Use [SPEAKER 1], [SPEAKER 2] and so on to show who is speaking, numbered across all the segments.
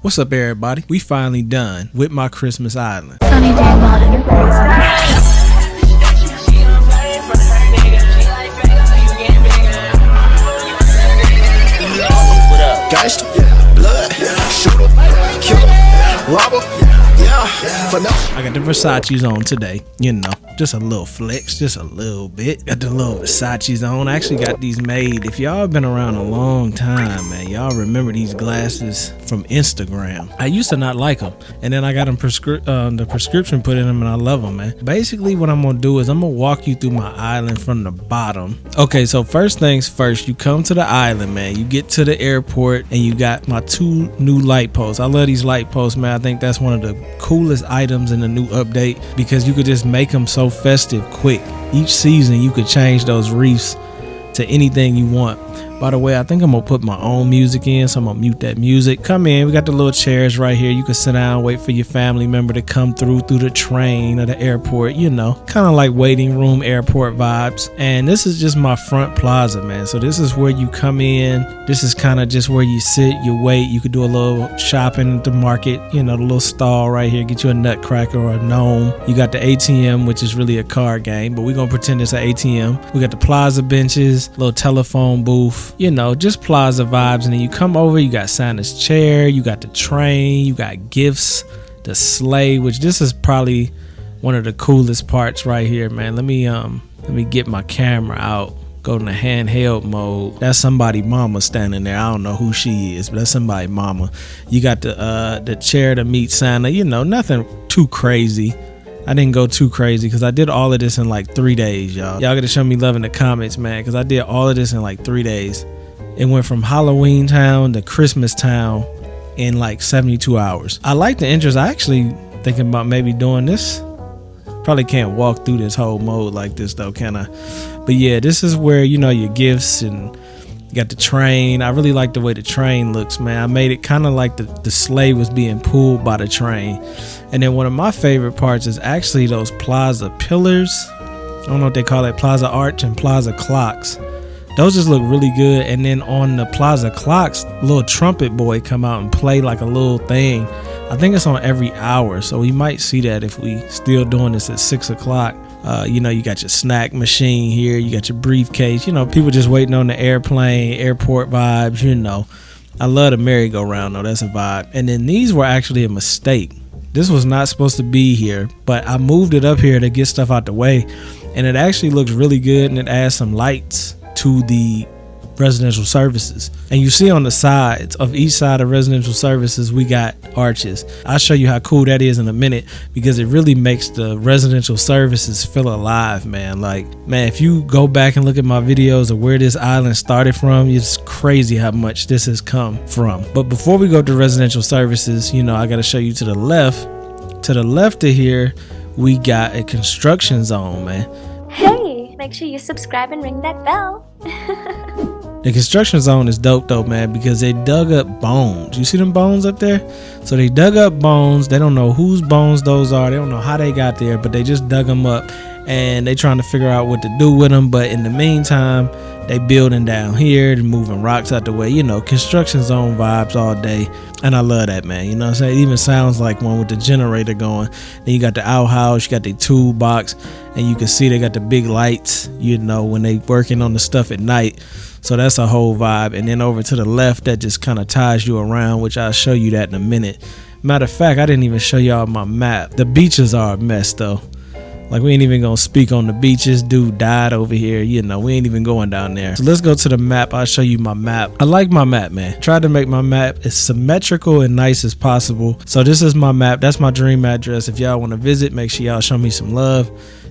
[SPEAKER 1] What's up, everybody? We finally done with my Christmas island.
[SPEAKER 2] Sonny
[SPEAKER 3] What up?
[SPEAKER 4] Gangsta, blood, shooter, killer, robber, for now.
[SPEAKER 1] I got the Versace's on today, you know, just a little flex, just a little bit. Got the little Versace's on. I actually got these made. If y'all been around a long time, man, y'all remember these glasses from Instagram. I used to not like them, and then I got them the prescription put in them, and I love them, man. Basically, what I'm gonna do is I'm gonna walk you through my island from the bottom. Okay, so first things first, you come to the island, man. You get to the airport, and you got my 2 new light posts. I love these light posts, man. I think that's one of the coolest items in the new update because you could just make them so festive quick. Each season, you could change those reefs to anything you want. By the way, I think I'm gonna put my own music in, so I'm gonna mute that music. Come in, we got the little chairs right here. You can sit down, wait for your family member to come through the train or the airport, you know, kind of like waiting room airport vibes. And this is just my front plaza, man. So this is where you come in. This is kind of just where you sit, you wait. You could do a little shopping at the market, you know, the little stall right here, get you a nutcracker or a gnome. You got the ATM, which is really a card game, but we're gonna pretend it's an ATM. We got the plaza benches, little telephone booth, you know, just plaza vibes. And then you come over, you got Santa's chair, you got the train, you got gifts, the sleigh, which this is probably one of the coolest parts right here, man. Let me get my camera out, go in the handheld mode. That's somebody mama standing there. I don't know who she is, but that's somebody mama. You got the chair to meet Santa, you know, nothing too crazy. I didn't go too crazy because I did all of this in like 3 days, y'all. Y'all gotta show me love in the comments, man, because I did all of this in like 3 days. It went from Halloween town to Christmas town in like 72 hours. I like the interest. I actually thinking about maybe doing this. Probably can't walk through this whole mode like this though, can I? But yeah, this is where, you know, your gifts, and you got the train. I really like the way the train looks, man. I made it kind of like the sleigh was being pulled by the train. And then one of my favorite parts is actually those plaza pillars. I don't know what they call it, plaza arch and plaza clocks. Those just look really good. And then on the plaza clocks, little trumpet boy come out and play like a little thing. I think it's on every hour, so we might see that if we still doing this at 6 o'clock. You know, you got your snack machine here, you got your briefcase, you know, people just waiting on the airplane, airport vibes, you know. I love the merry-go-round though, that's a vibe. And then these were actually a mistake. This was not supposed to be here, but I moved it up here to get stuff out the way, and it actually looks really good, and it adds some lights to the residential services. And you see on the sides of each side of residential services, we got arches. I'll show you how cool that is in a minute because it really makes the residential services feel alive, man. Like, man, if you go back and look at my videos of where this island started from, it's crazy how much this has come from. But before we go to residential services, you know, I got to show you to the left. To the left of here, we got a construction zone, man.
[SPEAKER 2] Hey, make sure you subscribe and ring that bell.
[SPEAKER 1] The construction zone is dope though, man, because they dug up bones. You see them bones up there? So they dug up bones. They don't know whose bones those are. They don't know how they got there, but they just dug them up, and they trying to figure out what to do with them. But in the meantime, they building down here and moving rocks out the way. You know, construction zone vibes all day, and I love that, man. You know what I'm saying? It even sounds like one with the generator going. Then you got the outhouse, you got the toolbox, and you can see they got the big lights, you know, when they working on the stuff at night. So that's a whole vibe. And then over to the left, that just kind of ties you around, which I'll show you that in a minute. Matter of fact, I didn't even show y'all my map. The beaches are a mess though. Like, we ain't even gonna speak on the beaches. Dude died over here, you know, we ain't even going down there. So let's go to the map. I'll show you my map. I like my map, man. Tried to make my map as symmetrical and nice as possible. So this is my map. That's my dream address. If y'all want to visit, make sure y'all show me some love.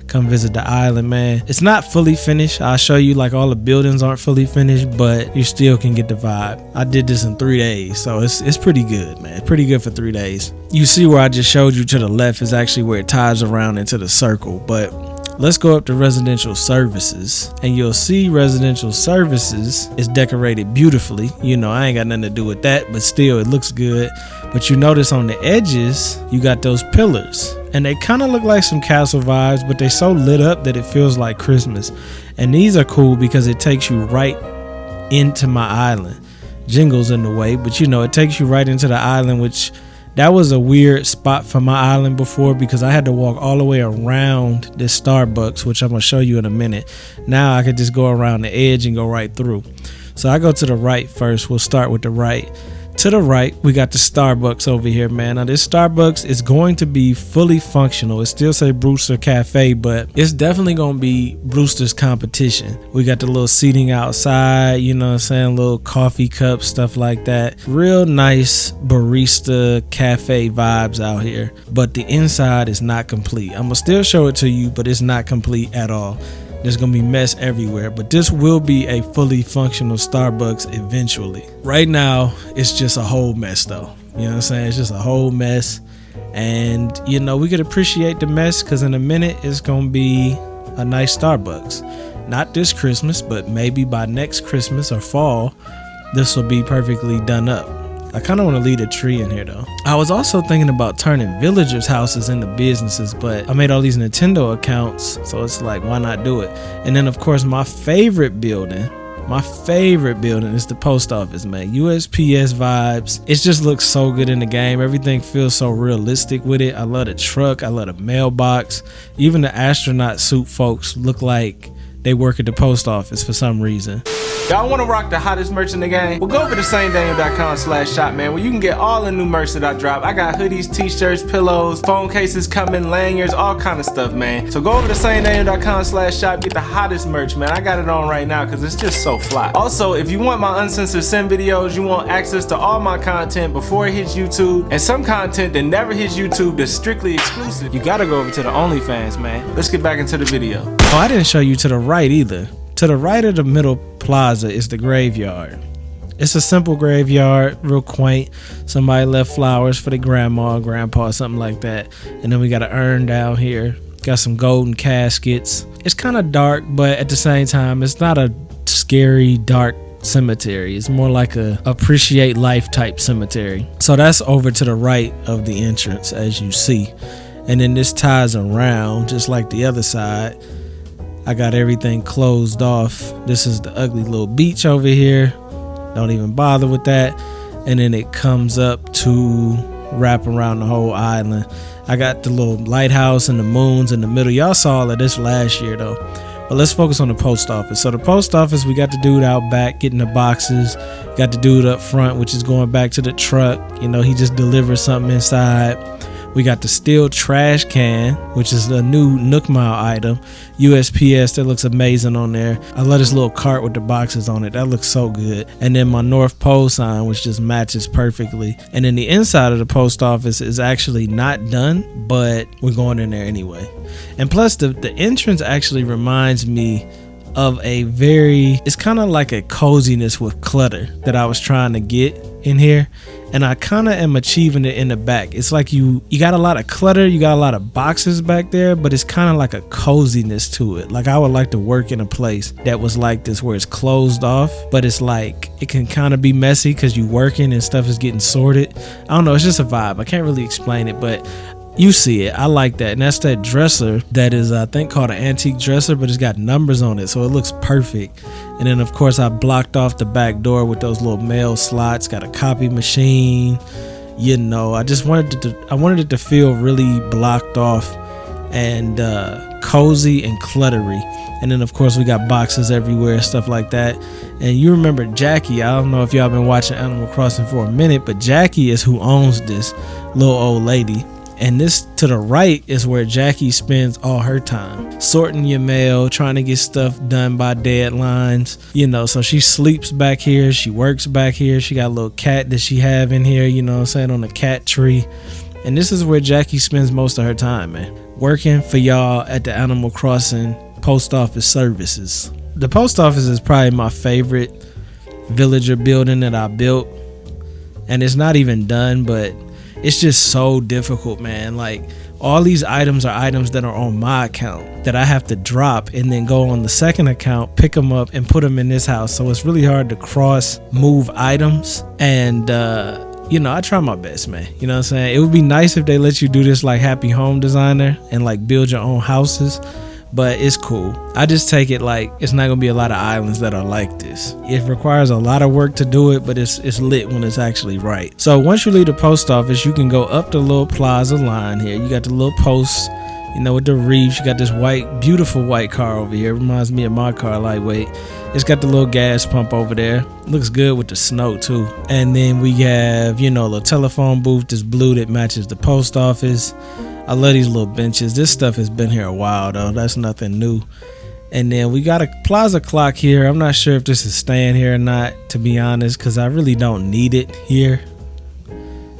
[SPEAKER 1] Come visit the island, man. It's not fully finished. I'll show you, like, all the buildings aren't fully finished, but you still can get the vibe. I did this in 3 days, so it's pretty good, man. Pretty good for 3 days. You see where I just showed you to the left is actually where it ties around into the circle, but let's go up to residential services, and you'll see residential services is decorated beautifully. You know, I ain't got nothing to do with that, but still, it looks good. But you notice on the edges, you got those pillars, and they kind of look like some castle vibes, but they're so lit up that it feels like Christmas. And these are cool because it takes you right into my island. jingles in the way, but you know, it takes you right into the island, which that was a weird spot for my island before because I had to walk all the way around this Starbucks, which I'm gonna show you in a minute. Now I could just go around the edge and go right through. So I go to the right first. We'll start with the right. To the right, we got the Starbucks over here, man. Now this Starbucks is going to be fully functional. It still say Brewster Cafe, but it's definitely gonna be Brewster's competition. We got the little seating outside, you know what I'm saying, little coffee cups, stuff like that. Real nice barista cafe vibes out here, but the inside is not complete. I'm gonna still show it to you, but it's not complete at all. There's gonna be mess everywhere, but this will be a fully functional Starbucks eventually. Right now, it's just a whole mess though. You know what I'm saying? It's just a whole mess. And you know, we could appreciate the mess because in a minute, it's gonna be a nice Starbucks. Not this Christmas, but maybe by next Christmas or fall, this will be perfectly done up. I kind of want to leave a tree in here though. I was also thinking about turning villagers' houses into businesses, but I made all these Nintendo accounts, so it's like, why not do it? And then of course my favorite building is the post office, man. USPS vibes. It just looks so good in the game. Everything feels so realistic with it. I love the truck. I love the mailbox. Even the astronaut suit folks look like they work at the post office for some reason. Y'all want to rock the hottest merch in the game? Well, go over to SaneDaniel.com/shop, man, where you can get all the new merch that I drop. I got hoodies, t-shirts, pillows, phone cases coming, lanyards, all kind of stuff, man. So go over to SaneDaniel.com/shop, get the hottest merch, man. I got it on right now because it's just so fly. Also, if you want my uncensored sim videos, you want access to all my content before it hits YouTube, and some content that never hits YouTube that's strictly exclusive, you gotta go over to the OnlyFans, man. Let's get back into the video. Oh, I didn't show you to the right either. To the right of the middle plaza is the graveyard. It's a simple graveyard, real quaint. Somebody left flowers for the grandma, grandpa, something like that. And then we got an urn down here. Got some golden caskets. It's kind of dark, but at the same time, it's not a scary, dark cemetery. It's more like a appreciate life type cemetery. So that's over to the right of the entrance, as you see. And then this ties around, just like the other side. I got everything closed off. This is the ugly little beach over here. Don't even bother with that. And then it comes up to wrap around the whole island. I got the little lighthouse and the moons in the middle. Y'all saw all of this last year though. But let's focus on the post office. So the post office, we got the dude out back getting the boxes. Got the dude up front, which is going back to the truck. You know, he just delivered something inside. We got the steel trash can, which is a new Nook Mile item. USPS, that looks amazing on there. I love this little cart with the boxes on it. That looks so good. And then my North Pole sign, which just matches perfectly. And then the inside of the post office is actually not done, but we're going in there anyway. And plus the entrance actually reminds me of it's kind of like a coziness with clutter that I was trying to get in here. And I kind of am achieving it in the back. It's like you got a lot of clutter, you got a lot of boxes back there, but it's kind of like a coziness to it. Like I would like to work in a place that was like this, where it's closed off, but it's like it can kind of be messy because you working and stuff is getting sorted. I don't know, it's just a vibe. I can't really explain it, but you see it. I like that. And that's that dresser that is, I think, called an antique dresser, but it's got numbers on it, so it looks perfect. And then of course I blocked off the back door with those little mail slots. Got a copy machine. You know, I wanted it to feel really blocked off and cozy and cluttery. And then of course we got boxes everywhere, stuff like that. And you remember Jackie. I don't know if y'all been watching Animal Crossing for a minute, but Jackie is who owns this little old lady. And this to the right is where Jackie spends all her time, sorting your mail, trying to get stuff done by deadlines, you know. So she sleeps back here, she works back here, she got a little cat that she have in here, you know what I'm saying, on the cat tree. And this is where Jackie spends most of her time, man, working for y'all at the Animal Crossing post office services. The post office is probably my favorite villager building that I built, and it's not even done, but it's just so difficult, man. Like, all these items are items that are on my account that I have to drop and then go on the second account, pick them up and put them in this house. So it's really hard to cross move items. And you know, I try my best, man. You know what I'm saying? It would be nice if they let you do this like Happy Home Designer and like build your own houses, but it's cool. I just take it like it's not gonna be a lot of islands that are like this. It requires a lot of work to do it, but it's lit when it's actually right. So once you leave the post office, you can go up the little plaza line here. You got the little posts, you know, with the reefs. You got this white, beautiful white car over here. It reminds me of my car, lightweight. It's got the little gas pump over there. Looks good with the snow too. And then we have, you know, a little telephone booth, this blue that matches the post office. I love these little benches. This stuff has been here a while though. That's nothing new. And then we got a plaza clock here. I'm not sure if this is staying here or not, to be honest, because I really don't need it here.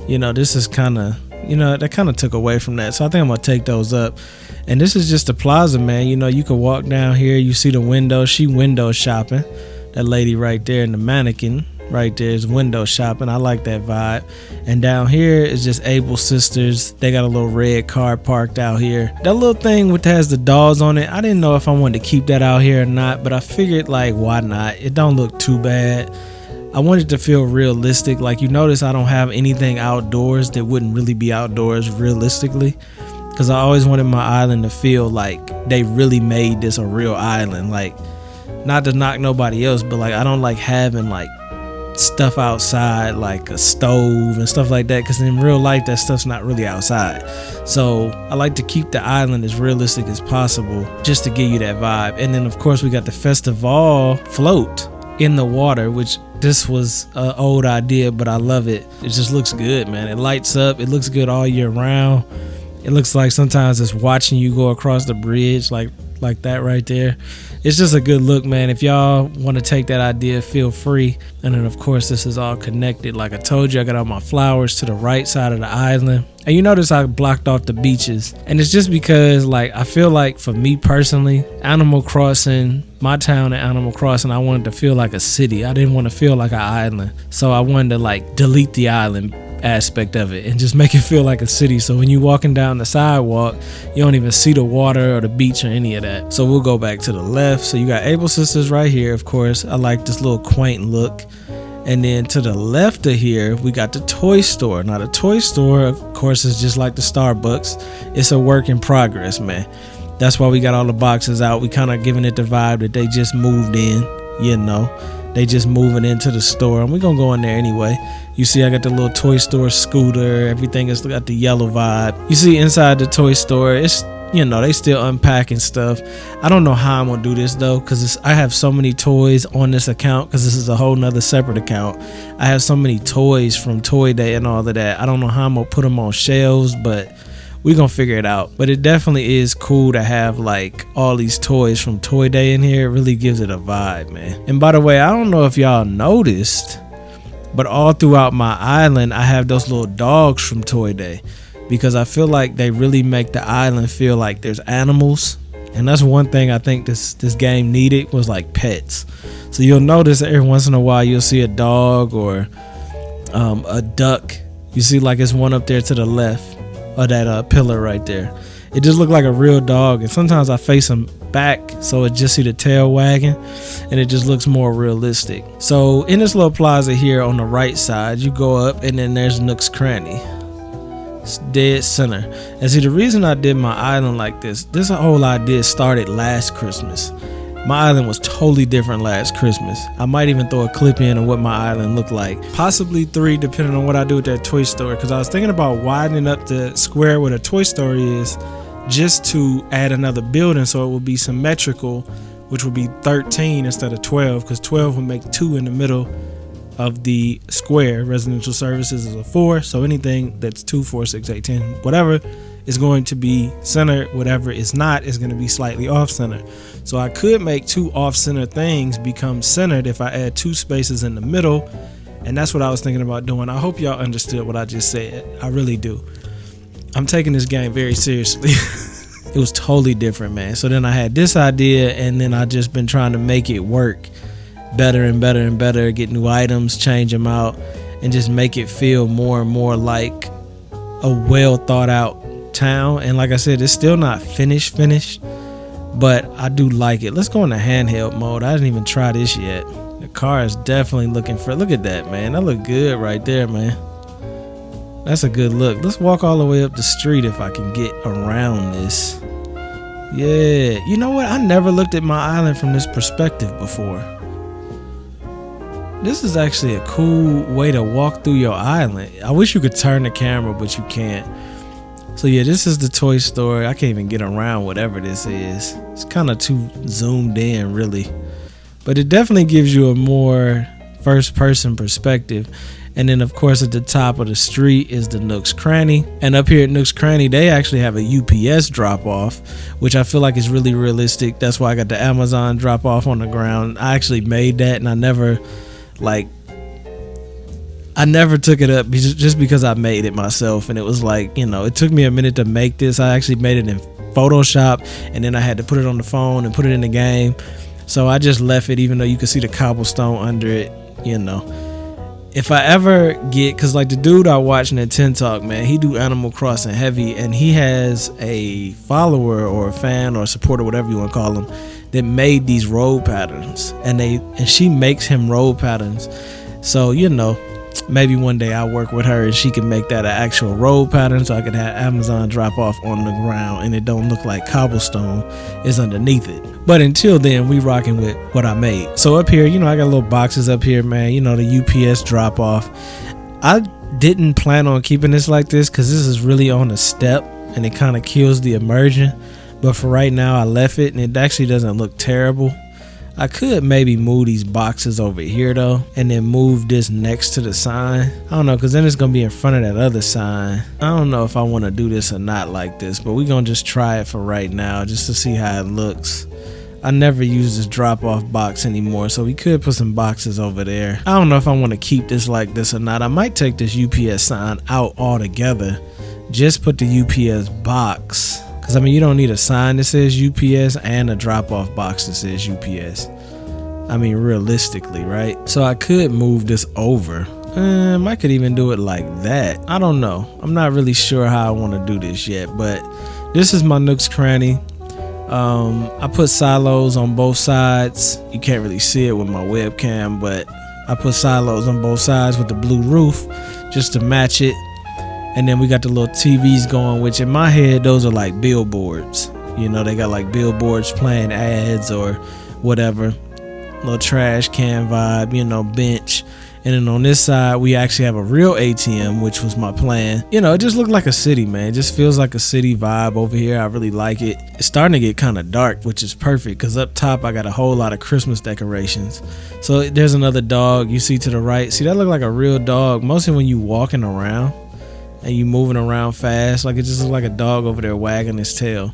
[SPEAKER 1] You know, this is kind of, you know, that kind of took away from that. So I think I'm going to take those up. And this is just a plaza, man. You know, you can walk down here. You see the window. She window shopping. That lady right there in the mannequin right there is window shopping. I like that vibe. And down here is just Able Sisters. They got a little red car parked out here. That little thing with has the dolls on it, I didn't know if I wanted to keep that out here or not, but I figured like, why not? It don't look too bad. I wanted it to feel realistic. Like, you notice I don't have anything outdoors that wouldn't really be outdoors realistically, because I always wanted my island to feel like they really made this a real island. Like, not to knock nobody else, but like I don't like having like stuff outside, like a stove and stuff like that, because in real life that stuff's not really outside. So I like to keep the island as realistic as possible, just to give you that vibe. And then of course we got the festival float in the water, which this was an old idea, but I love it. It just looks good, man. It lights up. It looks good all year round. It looks like sometimes it's watching you go across the bridge, like that right there. It's just a good look, man. If y'all want to take that idea, feel free. And then of course this is all connected. Like I told you, I got all my flowers to the right side of the island. And you notice I blocked off the beaches, and it's just because like I feel like for me personally, Animal Crossing, my town at Animal Crossing, I wanted to feel like a city. I didn't want to feel like an island. So I wanted to like delete the island aspect of it and just make it feel like a city. So when you walking down the sidewalk, you don't even see the water or the beach or any of that. So we'll go back to the left. So you got Able Sisters right here. Of course, I like this little quaint look. And then to the left of here, we got the toy store. Now the toy store, of course, is just like the Starbucks. It's a work in progress, man. That's why we got all the boxes out. We kind of giving it the vibe that they just moved in, you know. They just moving into the store, and we're gonna go in there anyway. You see I got the little toy store scooter. Everything has got the yellow vibe. You see inside the toy store, it's, you know, they still unpacking stuff. I don't know how I'm gonna do this though, because I have so many toys on this account, because this is a whole nother separate account. I have so many toys from Toy Day and all of that. I don't know how I'm gonna put them on shelves, but we're gonna figure it out. But it definitely is cool to have like all these toys from Toy Day in here. It really gives it a vibe, man. And by the way, I don't know if y'all noticed, but all throughout my island I have those little dogs from Toy Day, because I feel like they really make the island feel like there's animals. And that's one thing I think this game needed, was like pets. So you'll notice every once in a while you'll see a dog or a duck. You see like it's one up there to the left of that pillar right there. It just looked like a real dog, and sometimes I face them back so it just see the tail wagging, and it just looks more realistic. So in this little plaza here on the right side, you go up and then there's Nook's Cranny. It's dead center. And see, the reason I did my island like this whole idea started last Christmas. My island was totally different last Christmas. I might even throw a clip in of what my island looked like. Possibly 3, depending on what I do with that toy store. Because I was thinking about widening up the square where the toy store is, just to add another building so it would be symmetrical, which would be 13 instead of 12. Because 12 would make 2 in the middle of the square. Residential services is a 4. So anything that's 2, 4, 6, 8, 10, whatever, is going to be centered. Whatever is not is going to be slightly off center. So I could make 2 off center things become centered if I add 2 spaces in the middle. And that's what I was thinking about doing. I hope y'all understood what I just said. I really do. I'm taking this game very seriously. It was totally different, man. So then I had this idea, and then I just been trying to make it work better and better and better, get new items, change them out, and just make it feel more and more like a well thought out town. And like I said, it's still not finished, but I do like it. Let's go into handheld mode. I didn't even try this yet. The car is definitely looking for, look at that, man. That look good right there, man. That's a good look. Let's walk all the way up the street if I can get around this. Yeah, you know what? I never looked at my island from this perspective before. This is actually a cool way to walk through your island. I wish you could turn the camera, but you can't. So yeah, this is the toy store. I can't even get around whatever this is. It's kind of too zoomed in, really. But it definitely gives you a more first-person perspective. And then, of course, at the top of the street is the Nook's Cranny. And up here at Nook's Cranny, they actually have a UPS drop-off, which I feel like is really realistic. That's why I got the Amazon drop-off on the ground. I actually made that, and I never took it up just because I made it myself. And it was like, it took me a minute to make this. I actually made it in Photoshop, and then I had to put it on the phone and put it in the game. So I just left it, even though you could see the cobblestone under it, If I ever get, because like the dude I watch Nintendo Talk, man, he do Animal Crossing heavy, and he has a follower or a fan or a supporter, whatever you want to call them, that made these road patterns, and she makes him road patterns. So maybe one day I'll work with her and she can make that an actual road pattern, so I can have Amazon drop off on the ground and it don't look like cobblestone is underneath it. But until then, we rocking with what I made. So up here, I got little boxes up here, man, the UPS drop off. I didn't plan on keeping this like this because this is really on a step and it kind of kills the immersion. But for right now, I left it and it actually doesn't look terrible. I could maybe move these boxes over here though, and then move this next to the sign. I don't know, because then it's going to be in front of that other sign. I don't know if I want to do this or not like this, but we're going to just try it for right now just to see how it looks. I never use this drop-off box anymore, so we could put some boxes over there. I don't know if I want to keep this like this or not. I might take this UPS sign out altogether. Just put the UPS box. Because, you don't need a sign that says UPS and a drop-off box that says UPS. Realistically, right? So I could move this over. I could even do it like that. I don't know. I'm not really sure how I want to do this yet, but this is my Nook's Cranny. I put silos on both sides. You can't really see it with my webcam, but I put silos on both sides with the blue roof just to match it. And then we got the little TVs going, which in my head, those are like billboards. They got like billboards playing ads or whatever. Little trash can vibe, bench. And then on this side, we actually have a real ATM, which was my plan. It just looked like a city, man. It just feels like a city vibe over here. I really like it. It's starting to get kind of dark, which is perfect because up top, I got a whole lot of Christmas decorations. So there's another dog you see to the right. See, that look like a real dog. Mostly when you walking around and you moving around fast, like it just looks like a dog over there wagging his tail.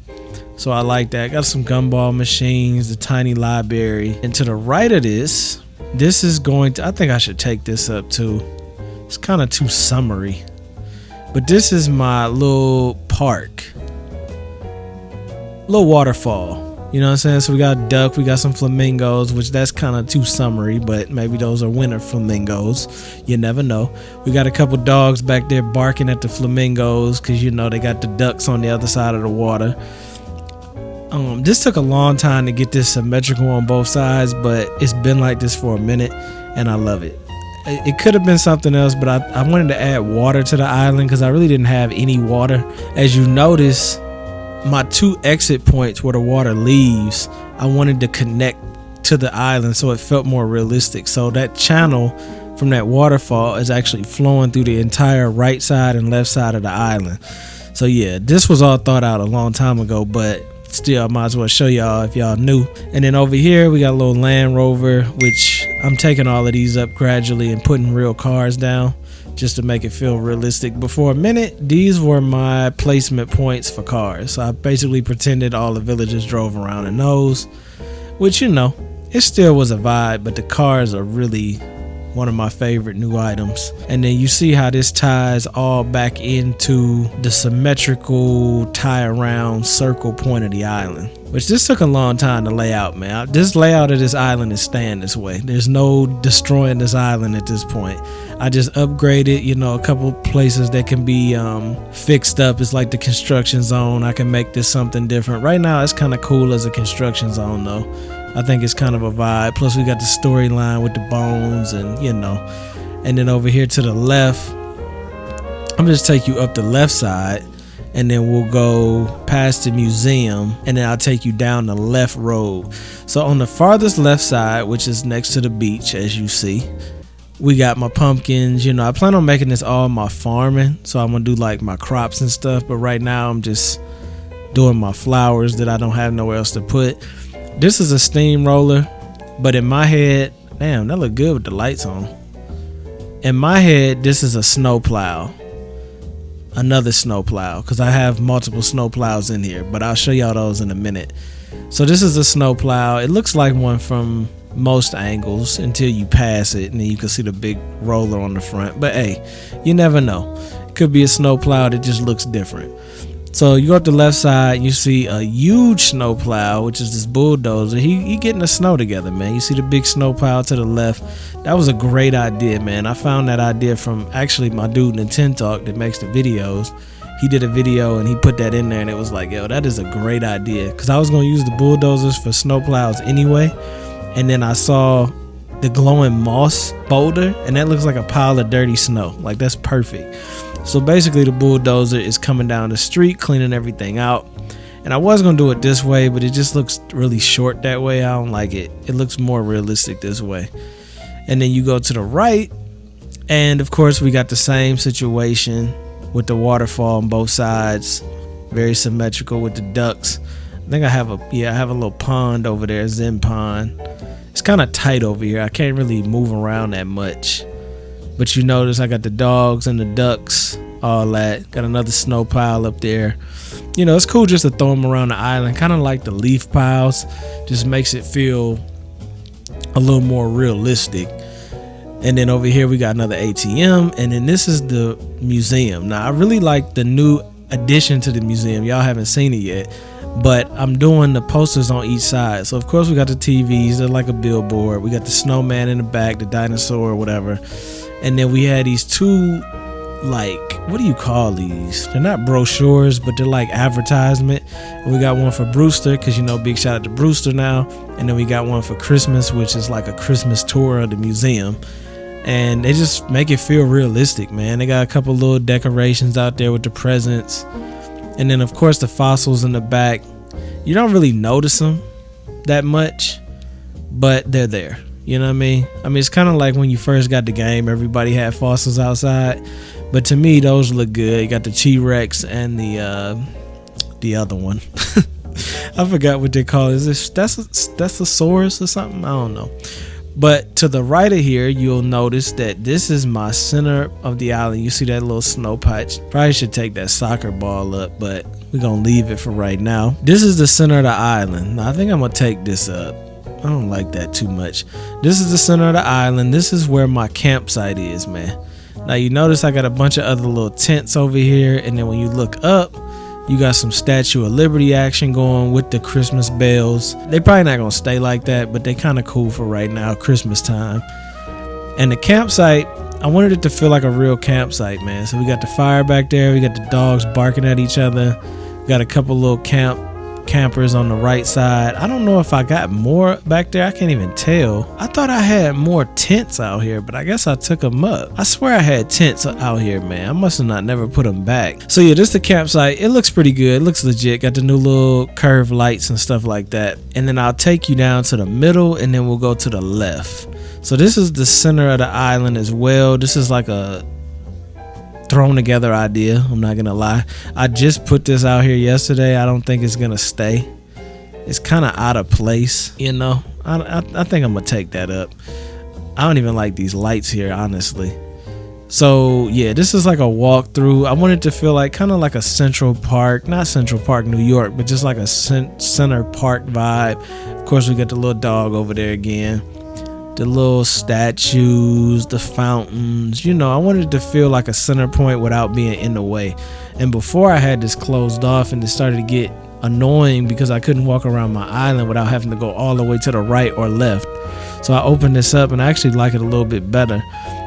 [SPEAKER 1] So I like that. Got some gumball machines, the tiny library. And to the right of this is going to, I think I should take this up too. It's kind of too summery. But this is my little park. Little waterfall. You know what I'm saying? So we got a duck, we got some flamingos, which that's kind of too summery, but maybe those are winter flamingos. You never know. We got a couple dogs back there barking at the flamingos because, they got the ducks on the other side of the water. This took a long time to get this symmetrical on both sides, but it's been like this for a minute, and I love it. It could have been something else, but I wanted to add water to the island because I really didn't have any water. As you notice, my 2 exit points where the water leaves, I wanted to connect to the island so it felt more realistic. So that channel from that waterfall is actually flowing through the entire right side and left side of the island. So yeah, this was all thought out a long time ago, but still, I might as well show y'all if y'all knew. And then over here, we got a little Land Rover, which I'm taking all of these up gradually and putting real cars down just to make it feel realistic. But for a minute, these were my placement points for cars. So I basically pretended all the villagers drove around in those, which, it still was a vibe, but the cars are really one of my favorite new items. And then you see how this ties all back into the symmetrical tie around circle point of the island, which this took a long time to lay out, man. This layout of this island is staying this way. There's no destroying this island at this point. I just upgraded, a couple places that can be fixed up. It's like the construction zone. I can make this something different. Right now, it's kind of cool as a construction zone, though. I think it's kind of a vibe. Plus, we got the storyline with the bones and, And then over here to the left, I'm just take you up the left side. and then we'll go past the museum, and then I'll take you down the left road. So on the farthest left side, which is next to the beach, as you see, we got my pumpkins. I plan on making this all my farming, so I'm gonna do like my crops and stuff, but right now I'm just doing my flowers that I don't have nowhere else to put. This is a steamroller, but in my head, damn, that look good with the lights on. In my head, this is a snowplow, another snowplow, because I have multiple snowplows in here, but I'll show y'all those in a minute. So this is a snowplow. It looks like one from most angles until you pass it, and then you can see the big roller on the front. But hey, you never know. It could be a snowplow that just looks different. So you go up the left side, you see a huge snowplow, which is this bulldozer. He getting the snow together, man. You see the big snowplow to the left. That was a great idea, man. I found that idea from actually my dude Nintendo that makes the videos. He did a video and he put that in there, and it was like, yo, that is a great idea, because I was gonna use the bulldozers for snowplows anyway. And then I saw the glowing moss boulder, and that looks like a pile of dirty snow. Like, that's perfect. So basically the bulldozer is coming down the street, cleaning everything out. And I was gonna do it this way, but it just looks really short that way. I don't like it. It looks more realistic this way. And then you go to the right, and of course we got the same situation with the waterfall on both sides. Very symmetrical with the ducks. I think I have a little pond over there, Zen pond. It's kind of tight over here. I can't really move around that much. But you notice I got the dogs and the ducks, all that. Got another snow pile up there. It's cool just to throw them around the island, kind of like the leaf piles. Just makes it feel a little more realistic. And then over here we got another ATM, and then this is the museum. Now I really like the new addition to the museum. Y'all haven't seen it yet, but I'm doing the posters on each side. So of course we got the TVs, they're like a billboard. We got the snowman in the back, the dinosaur or whatever. And then we had these two, like, what do you call these? They're not brochures, but they're like advertisement. And we got one for Brewster, because big shout out to Brewster now. And then we got one for Christmas, which is like a Christmas tour of the museum. And they just make it feel realistic, man. They got a couple little decorations out there with the presents. And then of course the fossils in the back. You don't really notice them that much, but they're there. You know what I mean? It's kind of like when you first got the game, everybody had fossils outside. But to me, those look good. You got the T-Rex and the other one. I forgot what they call it. Is this Stegosaurus or something? I don't know. But to the right of here, you'll notice that this is my center of the island. You see that little snow patch? Probably should take that soccer ball up, but we're going to leave it for right now. This is the center of the island. Now, I think I'm going to take this up. I don't like that too much. This is the center of the island. This is where my campsite is, man. Now you notice I got a bunch of other little tents over here, and then when you look up, you got some Statue of Liberty action going with the Christmas bells. They probably not gonna stay like that, but they kind of cool for right now, Christmas time. And the campsite, I wanted it to feel like a real campsite, man. So we got the fire back there. We got the dogs barking at each other. We got a couple little campers on the right side. I don't know if I got more back there. I can't even tell. I thought I had more tents out here, but I guess I took them up. I swear I had tents out here, man. I must have not never put them back. So yeah, this is the campsite. It looks pretty good. It looks legit. Got the new little curved lights and stuff like that. And then I'll take you down to the middle, and then we'll go to the left. So this is the center of the island as well. This is like a thrown together idea, I'm not gonna lie. I just put this out here yesterday. I don't think it's gonna stay. It's kind of out of place, I think I'm gonna take that up. I don't even like these lights here, honestly. So yeah, this is like a walkthrough. I wanted to feel like kind of like a Central Park, not Central Park New York, but just like a center park vibe. Of course we got the little dog over there again, the little statues, the fountains. I wanted to feel like a center point without being in the way. And before I had this closed off, and it started to get annoying because I couldn't walk around my island without having to go all the way to the right or left. So I opened this up, and I actually like it a little bit better.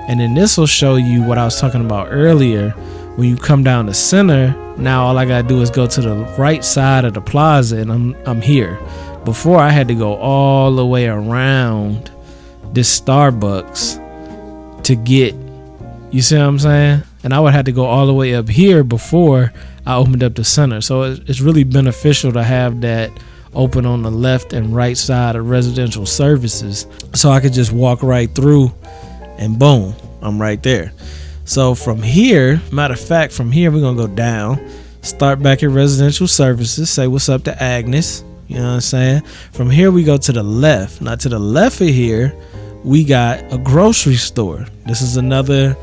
[SPEAKER 1] And then this will show you what I was talking about earlier. When you come down the center, now all I gotta do is go to the right side of the plaza, and I'm here. Before I had to go all the way around this Starbucks to get, you see what I'm saying? and I would have to go all the way up here before I opened up the center. So it's really beneficial to have that open on the left and right side of residential services, so I could just walk right through and boom, I'm right there. So from here, matter of fact, from here we're gonna go down, start back at residential services, say what's up to Agnes, you know what I'm saying? From here we go to the left. Now to the left of here we got a grocery store. This is another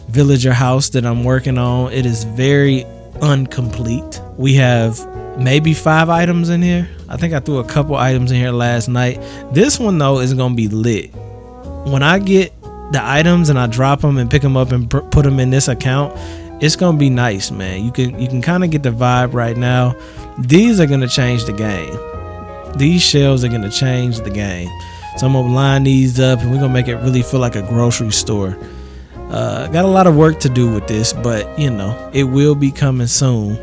[SPEAKER 1] villager house that I'm working on. It is very incomplete. We have maybe 5 items in here. I think I threw a couple items in here last night. This one though is gonna be lit. When I get the items and I drop them and pick them up and put them in this account, it's gonna be nice, man. You can kind of get the vibe right now. These are gonna change the game. These shelves are gonna change the game. So I'm gonna line these up and we're gonna make it really feel like a grocery store. Got a lot of work to do with this, but you know, it will be coming soon.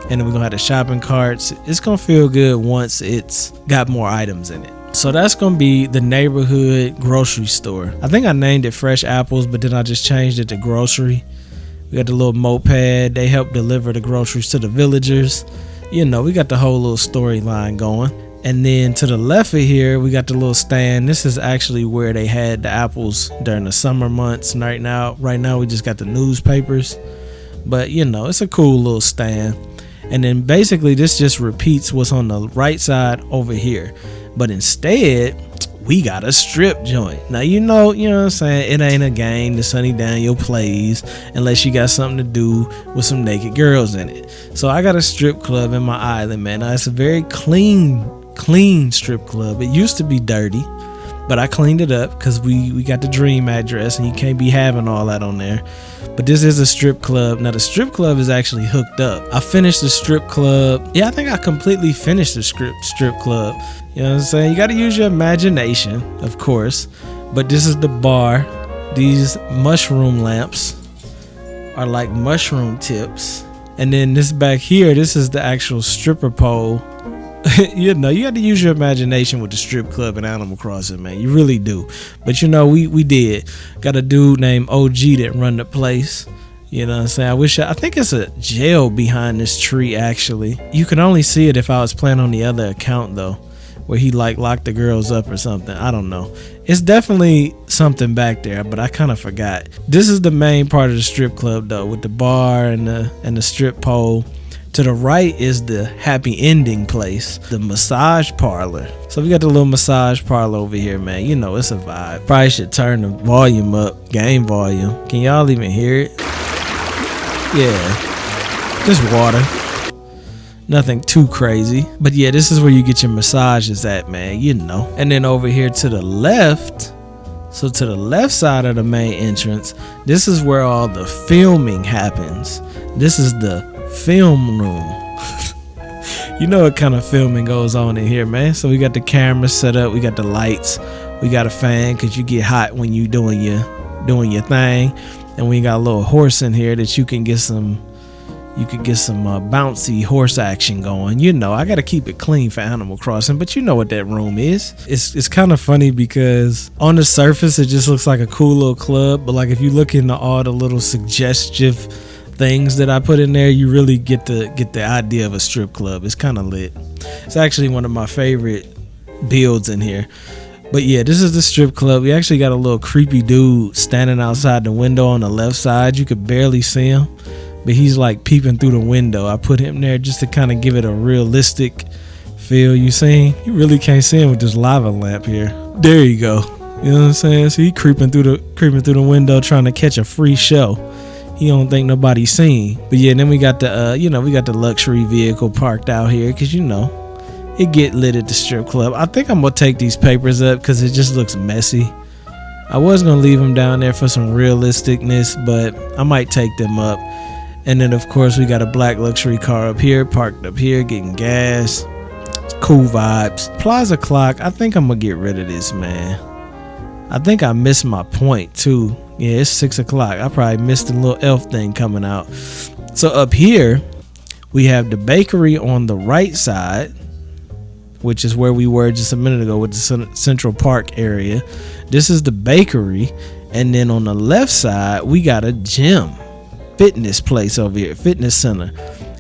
[SPEAKER 1] And then we're gonna have the shopping carts. It's gonna feel good once it's got more items in it. So that's gonna be the neighborhood grocery store. I think I named it Fresh Apples, but then I just changed it to grocery. We got the little moped. They help deliver the groceries to the villagers. You know, we got the whole little storyline going. And then to the left of here, we got the little stand. This is actually where they had the apples during the summer months. And right now we just got the newspapers. But you know, it's a cool little stand. And then basically this just repeats what's on the right side over here. But instead, we got a strip joint. Now you know what I'm saying, it ain't a game that Sonny Daniel plays unless you got something to do with some naked girls in it. So I got a strip club in my island, man. Now, it's a very clean strip club. It used to be dirty, but I cleaned it up because we got the dream address and you can't be having all that on there. But this is a strip club. Now the strip club is actually hooked up. I finished the strip club. Yeah, I think I completely finished the strip club. You know what I'm saying? You got to use your imagination, of course. But this is the bar. These mushroom lamps are like mushroom tips. And then this back here, this is the actual stripper pole. You know, you got to use your imagination with the strip club and Animal Crossing, man. You really do. But you know, we did. Got a dude named OG that run the place. You know what I'm saying? I think it's a jail behind this tree, actually. You can only see it if I was playing on the other account, though, where he like locked the girls up or something. I don't know. It's definitely something back there, but I kind of forgot. This is the main part of the strip club, though, with the bar and the strip pole. To the right is the happy ending place, the massage parlor. So we got the little massage parlor over here, man. You know, it's a vibe. Probably should turn the volume up, game volume. Can y'all even hear it? Yeah, just water. Nothing too crazy. But yeah, this is where you get your massages at, man, you know. And then over here to the left, so to the left side of the main entrance, this is where all the filming happens. This is the film room. You know what kind of filming goes on in here, man. So we got the cameras set up, we got the lights, we got a fan because you get hot when you doing your thing, and we got a little horse in here that you can get some bouncy horse action going. You know, I gotta keep it clean for Animal Crossing, but you know what that room is. It's kind of funny because on the surface it just looks like a cool little club, but like if you look into all the little suggestive things that I put in there, you really get the idea of a strip club. It's kind of lit. It's actually one of my favorite builds in here. But yeah, this is the strip club. We actually got a little creepy dude standing outside the window on the left side. You could barely see him, but he's like peeping through the window. I put him there just to kind of give it a realistic feel. You see, you really can't see him with this lava lamp here. There you go. You know what I'm saying? So he creeping through the window trying to catch a free show. He don't think nobody's seen. But yeah, then we got the we got the luxury vehicle parked out here because you know it get lit at the strip club. I think I'm gonna take these papers up because it just looks messy. I was gonna leave them down there for some realisticness, but I might take them up. And then of course we got a black luxury car up here, parked up here, getting gas. It's cool vibes. Plaza clock. I think I'm gonna get rid of this, man. I think I missed my point too. Yeah, it's 6 o'clock. I probably missed the little elf thing coming out. So up here, we have the bakery on the right side, which is where we were just a minute ago with the Central Park area. This is the bakery. And then on the left side, we got a gym. fitness place over here, fitness center.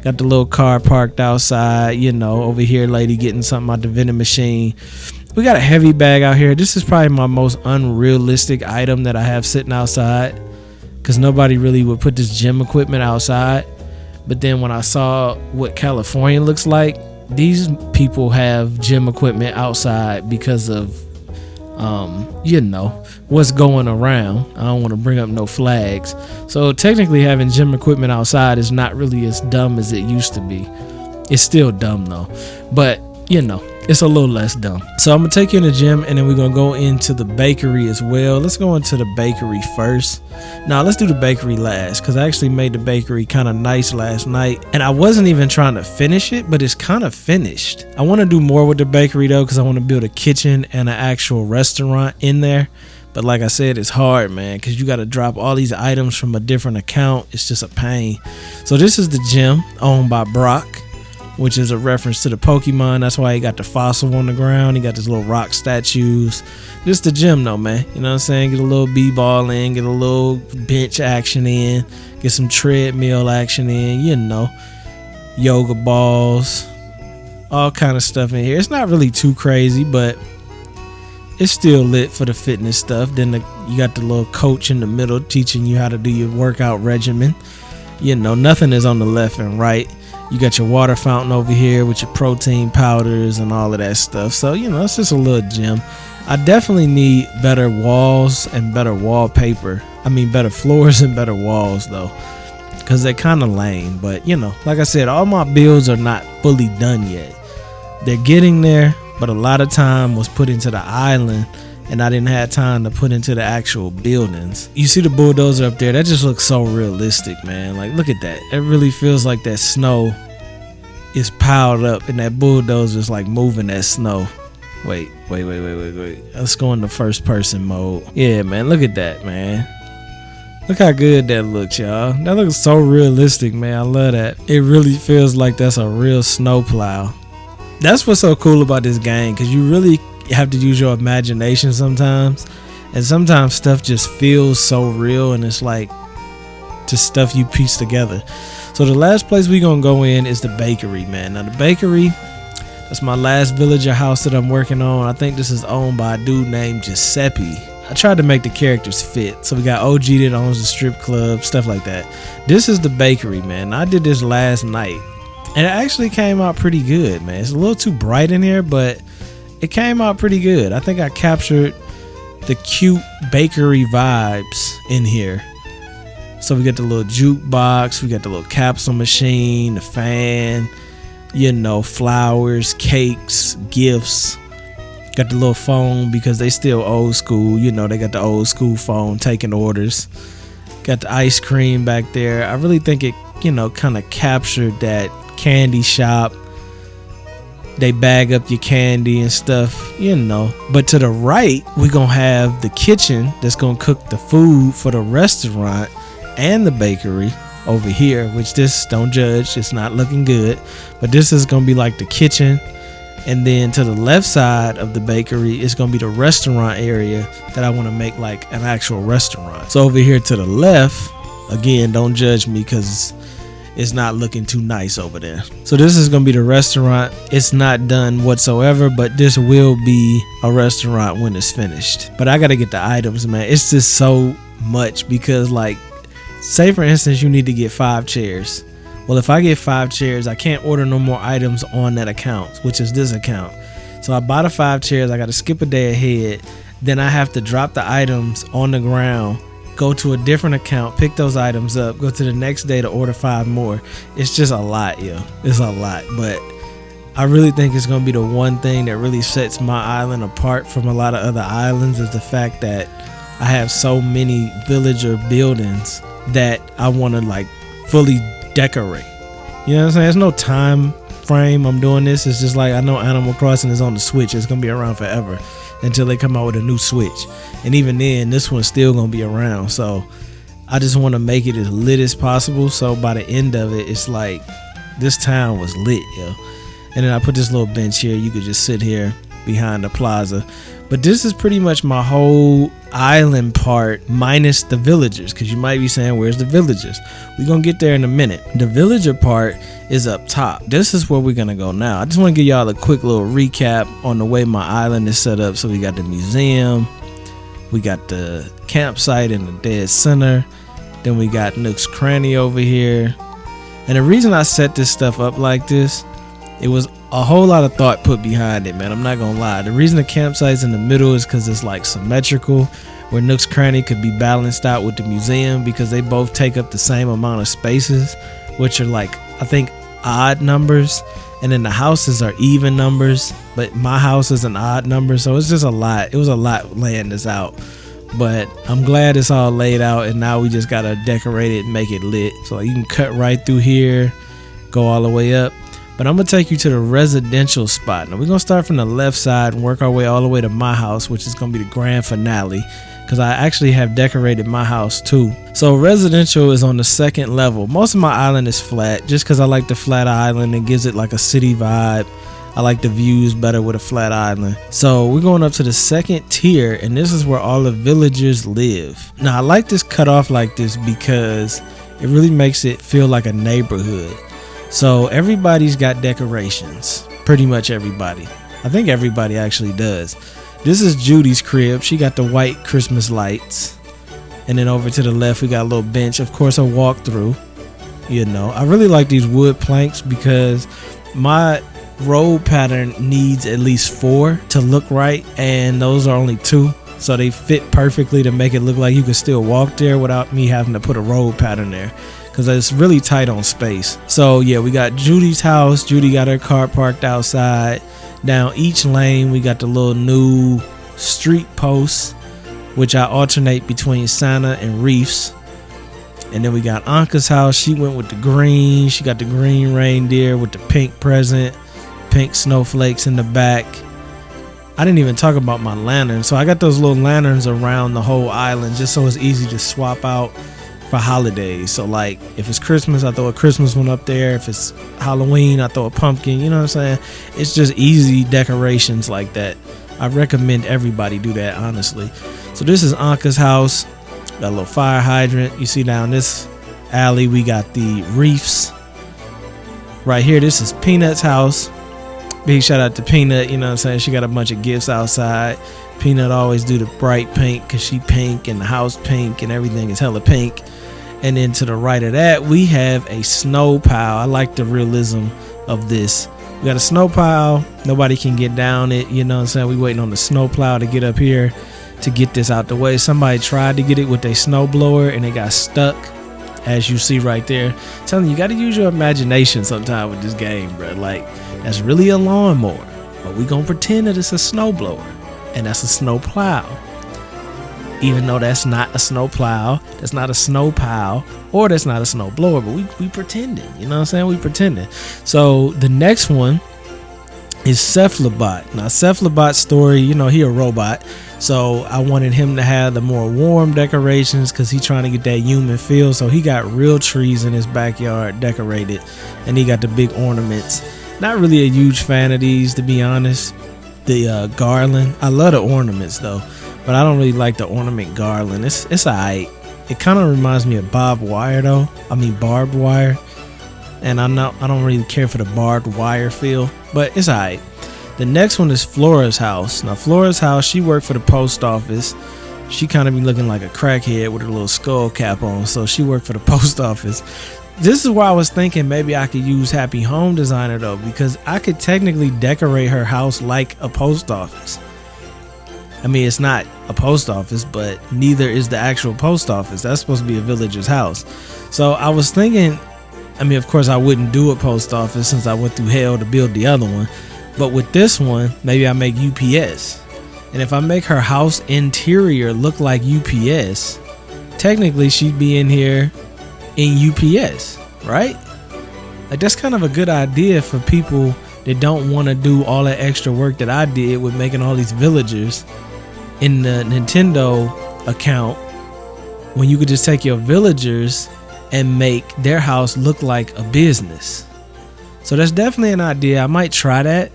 [SPEAKER 1] Got the little car parked outside, you know, over here lady getting something out the vending machine. We got a heavy bag out here. This is probably my most unrealistic item that I have sitting outside, because nobody really would put this gym equipment outside. But then when I saw what California looks like, these people have gym equipment outside because of you know, what's going around. I don't want to bring up no flags. So technically having gym equipment outside is not really as dumb as it used to be. It's still dumb though, but you know, it's a little less dumb. So I'm gonna take you in the gym, and then we're gonna go into the bakery as well. Let's go into the bakery first. Now let's do the bakery last, because I actually made the bakery kind of nice last night, and I wasn't even trying to finish it, but it's kind of finished. I want to do more with the bakery though, because I want to build a kitchen and an actual restaurant in there. But like I said, it's hard, man, because you got to drop all these items from a different account. It's just a pain. So this is the gym owned by Brock, which is a reference to the Pokemon. That's why he got the fossil on the ground. He got this little rock statues. This the gym though, man. You know what I'm saying? Get a little b-ball in, get a little bench action in, get some treadmill action in, you know, yoga balls, all kind of stuff in here. It's not really too crazy, but it's still lit for the fitness stuff. Then you got the little coach in the middle teaching you how to do your workout regimen. You know, nothing is on the left and right. You got your water fountain over here with your protein powders and all of that stuff. So, you know, it's just a little gym. I definitely need better walls and better wallpaper. I mean, better floors and better walls, though, because they're kind of lame. But, you know, like I said, all my builds are not fully done yet. They're getting there, but a lot of time was put into the island, and I didn't have time to put into the actual buildings. You see the bulldozer up there? That just looks so realistic, man. Like, look at that. It really feels like that snow is piled up, and that bulldozer is like moving that snow. Wait. Let's go into first person mode. Yeah, man, look at that, man. Look how good that looks, y'all. That looks so realistic, man. I love that. It really feels like that's a real snow plow. That's what's so cool about this game, because you really have to use your imagination sometimes, and sometimes stuff just feels so real, and it's like just stuff you piece together. So the last place we gonna go in is the bakery, man. Now the bakery, that's my last villager house that I'm working on. I think this is owned by a dude named Giuseppe. I tried to make the characters fit. So we got OG that owns the strip club, stuff like that. This is the bakery, man. I did this last night, and it actually came out pretty good, man. It's a little too bright in here, but it came out pretty good. I think I captured the cute bakery vibes in here. So we got the little jukebox, we got the little capsule machine, the fan, you know, flowers, cakes, gifts. Got the little phone, because they still old school. You know, they got the old school phone taking orders. Got the ice cream back there. I really think it, you know, kind of captured that candy shop. They bag up your candy and stuff, you know. But to the right, we're going to have the kitchen that's going to cook the food for the restaurant and the bakery over here, which this, don't judge, it's not looking good. But this is going to be like the kitchen. And then to the left side of the bakery is going to be the restaurant area that I want to make like an actual restaurant. So over here to the left, again, don't judge me because it's not looking too nice over there. So this is going to be the restaurant. It's not done whatsoever, but this will be a restaurant when it's finished. But I got to get the items, man. It's just so much, because like, say for instance, you need to get 5 chairs. Well, if I get 5 chairs, I can't order no more items on that account, which is this account. So I bought the 5 chairs. I got to skip a day ahead. Then I have to drop the items on the ground, go to a different account, pick those items up, go to the next day to order 5 more. It's just a lot, yo. It's a lot. But I really think it's going to be the one thing that really sets my island apart from a lot of other islands, is the fact that I have so many villager buildings that I want to like fully decorate. You know what I'm saying? There's no time frame I'm doing this. It's just like, I know Animal Crossing is on the Switch. It's gonna be around forever until they come out with a new Switch, and even then this one's still gonna be around. So I just want to make it as lit as possible, so by the end of it, it's like this town was lit, yo. And then I put this little bench here. You could just sit here behind the plaza. But this is pretty much my whole island part minus the villagers, because you might be saying, where's the villagers? We're gonna get there in a minute. The villager part is up top. This is where we're gonna go now. I just want to give y'all a quick little recap on the way my island is set up. So we got the museum, we got the campsite in the dead center, then we got Nook's Cranny over here. And the reason I set this stuff up like this, it was a whole lot of thought put behind it, man. I'm not gonna lie. The reason the campsite's in the middle is because it's like symmetrical, where Nook's Cranny could be balanced out with the museum, because they both take up the same amount of spaces, which are like, I think, odd numbers, and then the houses are even numbers, but my house is an odd number, so it's just a lot. It was a lot laying this out, but I'm glad it's all laid out, and now we just gotta decorate it and make it lit. So you can cut right through here, go all the way up. But I'm gonna take you to the residential spot. Now we're gonna start from the left side and work our way all the way to my house, which is gonna be the grand finale, because I actually have decorated my house too. So residential is on the second level. Most of my island is flat, just because I like the flat island. It gives it like a city vibe. I like the views better with a flat island. So we're going up to the second tier, and this is where all the villagers live. Now I like this cut off like this because it really makes it feel like a neighborhood. So everybody's got decorations, pretty much everybody. I think everybody actually does. This is Judy's crib. She got the white Christmas lights. And then over to the left, we got a little bench. Of course, a walkthrough. You know, I really like these wood planks because my road pattern needs at least 4 to look right, and those are only 2. So they fit perfectly to make it look like you can still walk there without me having to put a road pattern there, because it's really tight on space. So yeah, we got Judy's house. Judy got her car parked outside. Down each lane, we got the little new street posts, which I alternate between Santa and Reefs. And then we got Anka's house. She went with the green. She got the green reindeer with the pink present, pink snowflakes in the back. I didn't even talk about my lanterns. So I got those little lanterns around the whole island, just so it's easy to swap out for holidays. So like if it's Christmas, I throw a Christmas one up there. If it's Halloween, I throw a pumpkin. You know what I'm saying? It's just easy decorations like that. I recommend everybody do that, honestly. So this is Anka's house. Got a little fire hydrant. You see down this alley, we got the Reefs. Right here, this is Peanut's house. Big shout out to Peanut, you know what I'm saying? She got a bunch of gifts outside. Peanut always do the bright pink because she pink and the house pink and everything is hella pink. And then to the right of that, we have a snow pile. I like the realism of this. We got a snow pile. Nobody can get down it. You know what I'm saying? We waiting on the snow plow to get up here to get this out the way. Somebody tried to get it with their snow blower and it got stuck, as you see right there. I'm telling you, you got to use your imagination sometime with this game, bro. Like, that's really a lawnmower, but we gonna pretend that it's a snow blower, and that's a snow plow. Even though that's not a snow plow, that's not a snow pile, or that's not a snow blower, but we pretending, you know what I'm saying? We pretending. So the next one is Cephalobot. Now Cephalobot's story, you know, he a robot, so I wanted him to have the more warm decorations because he trying to get that human feel. So he got real trees in his backyard decorated, and he got the big ornaments. Not really a huge fan of these, to be honest. The garland, I love the ornaments though, but I don't really like the ornament garland. It's alright. It kind of reminds me of barbed wire though. I mean barbed wire, and I don't really care for the barbed wire feel, but it's alright. The next one is Flora's house. Now Flora's house, she worked for the post office. She kind of be looking like a crackhead with her little skull cap on, so she worked for the post office. This is where I was thinking maybe I could use Happy Home Designer though, because I could technically decorate her house like a post office. I mean, it's not a post office, but neither is the actual post office. That's supposed to be a villager's house. So I was thinking, I mean, of course I wouldn't do a post office since I went through hell to build the other one. But with this one, maybe I make UPS. And if I make her house interior look like UPS, technically she'd be in here in UPS, right? Like, that's kind of a good idea for people that don't want to do all that extra work that I did with making all these villagers in the Nintendo account, when you could just take your villagers and make their house look like a business. So that's definitely an idea. I might try that.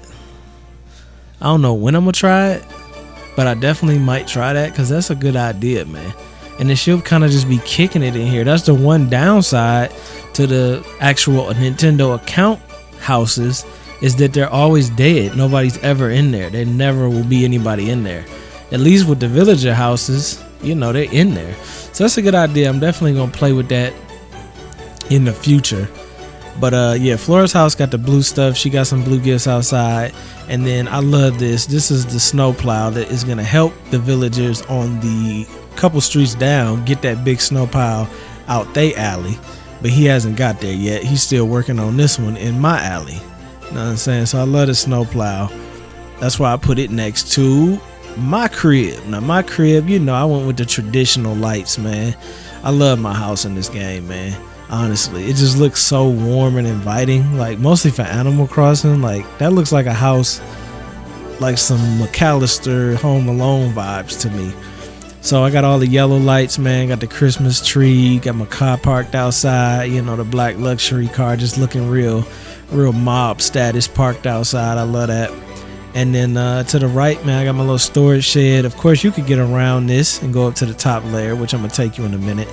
[SPEAKER 1] I don't know when I'm gonna try it, but I definitely might try that because that's a good idea, man. And then she'll kind of just be kicking it in here. That's the one downside to the actual Nintendo account houses, is that they're always dead. Nobody's ever in there. There never will be anybody in there. At least with the villager houses, you know, they're in there. So that's a good idea. I'm definitely gonna play with that in the future. But yeah, Flora's house got the blue stuff. She got some blue gifts outside. And then I love this. This is the snow plow that is gonna help the villagers on the couple streets down get that big snow pile out they alley. But he hasn't got there yet. He's still working on this one in my alley. You know what I'm saying? So I love the snow plow. That's why I put it next to my crib. Now my crib, you know, I went with the traditional lights, man. I love my house in this game, man. Honestly, it just looks so warm and inviting, like mostly for Animal Crossing. Like that looks like a house, like some McAllister Home Alone vibes to me. So I got all the yellow lights, man. Got the Christmas tree, got my car parked outside, you know, the black luxury car just looking real mob status parked outside. I love that. And then to the right, man, I got my little storage shed. Of course, you could get around this and go up to the top layer, which I'm gonna take you in a minute.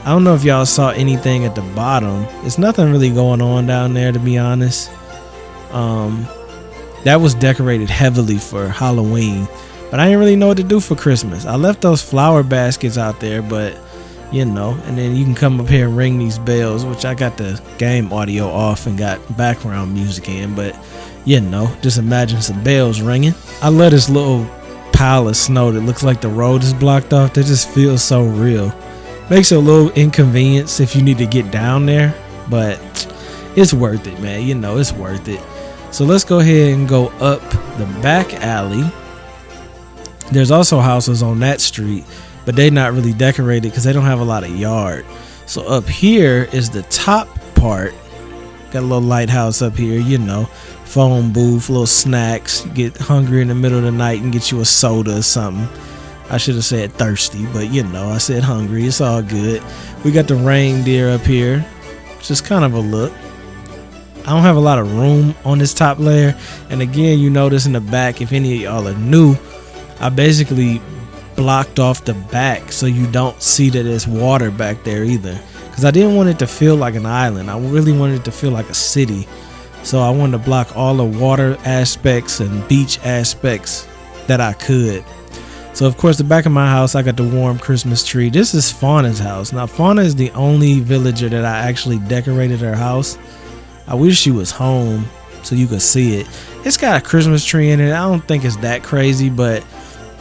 [SPEAKER 1] I don't know if y'all saw anything at the bottom. There's nothing really going on down there, to be honest. That was decorated heavily for Halloween, but I didn't really know what to do for Christmas. I left those flower baskets out there, but you know, and then you can come up here and ring these bells, which I got the game audio off and got background music in, but you know, just imagine some bells ringing. I love this little pile of snow that looks like the road is blocked off. That just feels so real. Makes it a little inconvenience if you need to get down there, but it's worth it, man. You know, it's worth it. So let's go ahead and go up the back alley. There's also houses on that street, but they're not really decorated because they don't have a lot of yard. So up here is the top part. Got a little lighthouse up here, you know, phone booth, little snacks. You get hungry in the middle of the night and get you a soda or something. I should have said thirsty, but you know, I said hungry. It's all good. We got the reindeer up here. It's just kind of a look. I don't have a lot of room on this top layer. And again, you notice in the back, if any of y'all are new, I basically blocked off the back so you don't see that there's water back there either. Because I didn't want it to feel like an island. I really wanted it to feel like a city. So I wanted to block all the water aspects and beach aspects that I could. So of course, the back of my house, I got the warm Christmas tree. This is Fauna's house. Now Fauna is the only villager that I actually decorated her house. I wish she was home so you could see it. It's got a Christmas tree in it. I don't think it's that crazy, but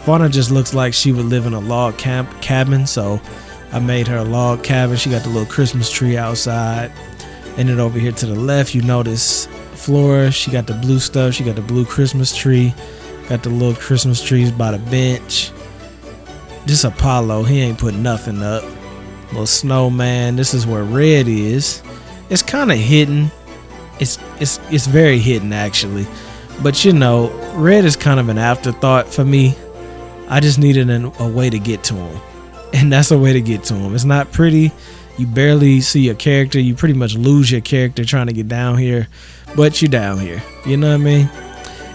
[SPEAKER 1] Fauna just looks like she would live in a log cabin. So I made her a log cabin. She got the little Christmas tree outside. And then over here to the left, you notice Flora. She got the blue stuff. She got the blue Christmas tree. Got the little Christmas trees by the bench. This Apollo, he ain't put nothing up. Little snowman. This is where Red is. It's kind of hidden. It's very hidden actually. But you know, Red is kind of an afterthought for me. I just needed a way to get to him. And that's a way to get to him. It's not pretty. You barely see your character. You pretty much lose your character trying to get down here. But you're down here. You know what I mean?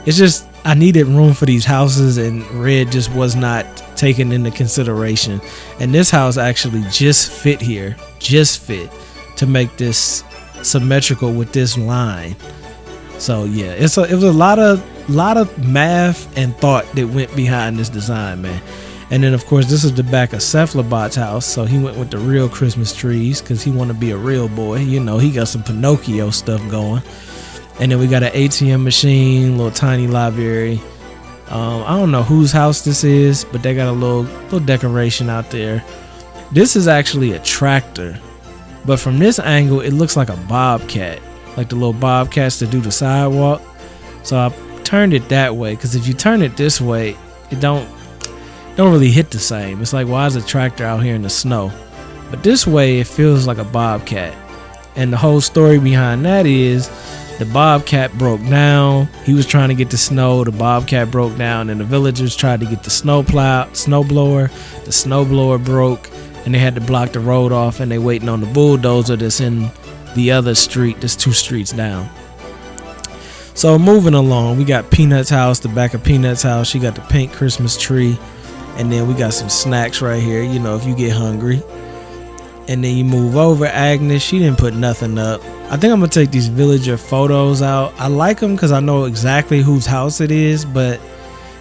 [SPEAKER 1] It's just, I needed room for these houses, and Red just was not taken into consideration. And this house actually just fit here, to make this symmetrical with this line. So yeah, it was a lot of math and thought that went behind this design, man. And then of course, this is the back of Cephalobot's house. So he went with the real Christmas trees because he wanted to be a real boy. You know, he got some Pinocchio stuff going. And then we got an ATM machine, little tiny library. I don't know whose house this is, but they got a little decoration out there. This is actually a tractor, but from this angle, it looks like a bobcat, like the little bobcats that do the sidewalk. So I turned it that way because if you turn it this way, it don't really hit the same. It's like, why is a tractor out here in the snow? But this way, it feels like a bobcat. And the whole story behind that is, the bobcat broke down. He was trying to get the snow. The bobcat broke down, and the villagers tried to get the snowblower. The snowblower broke, and they had to block the road off, and they waiting on the bulldozer that's in the other street, that's 2 streets down. So moving along, we got Peanut's house, the back of Peanut's house. She got the pink Christmas tree. And then we got some snacks right here, you know, if you get hungry. And then you move over, Agnes, she didn't put nothing up. I think I'm gonna take these villager photos out. I like them because I know exactly whose house it is, but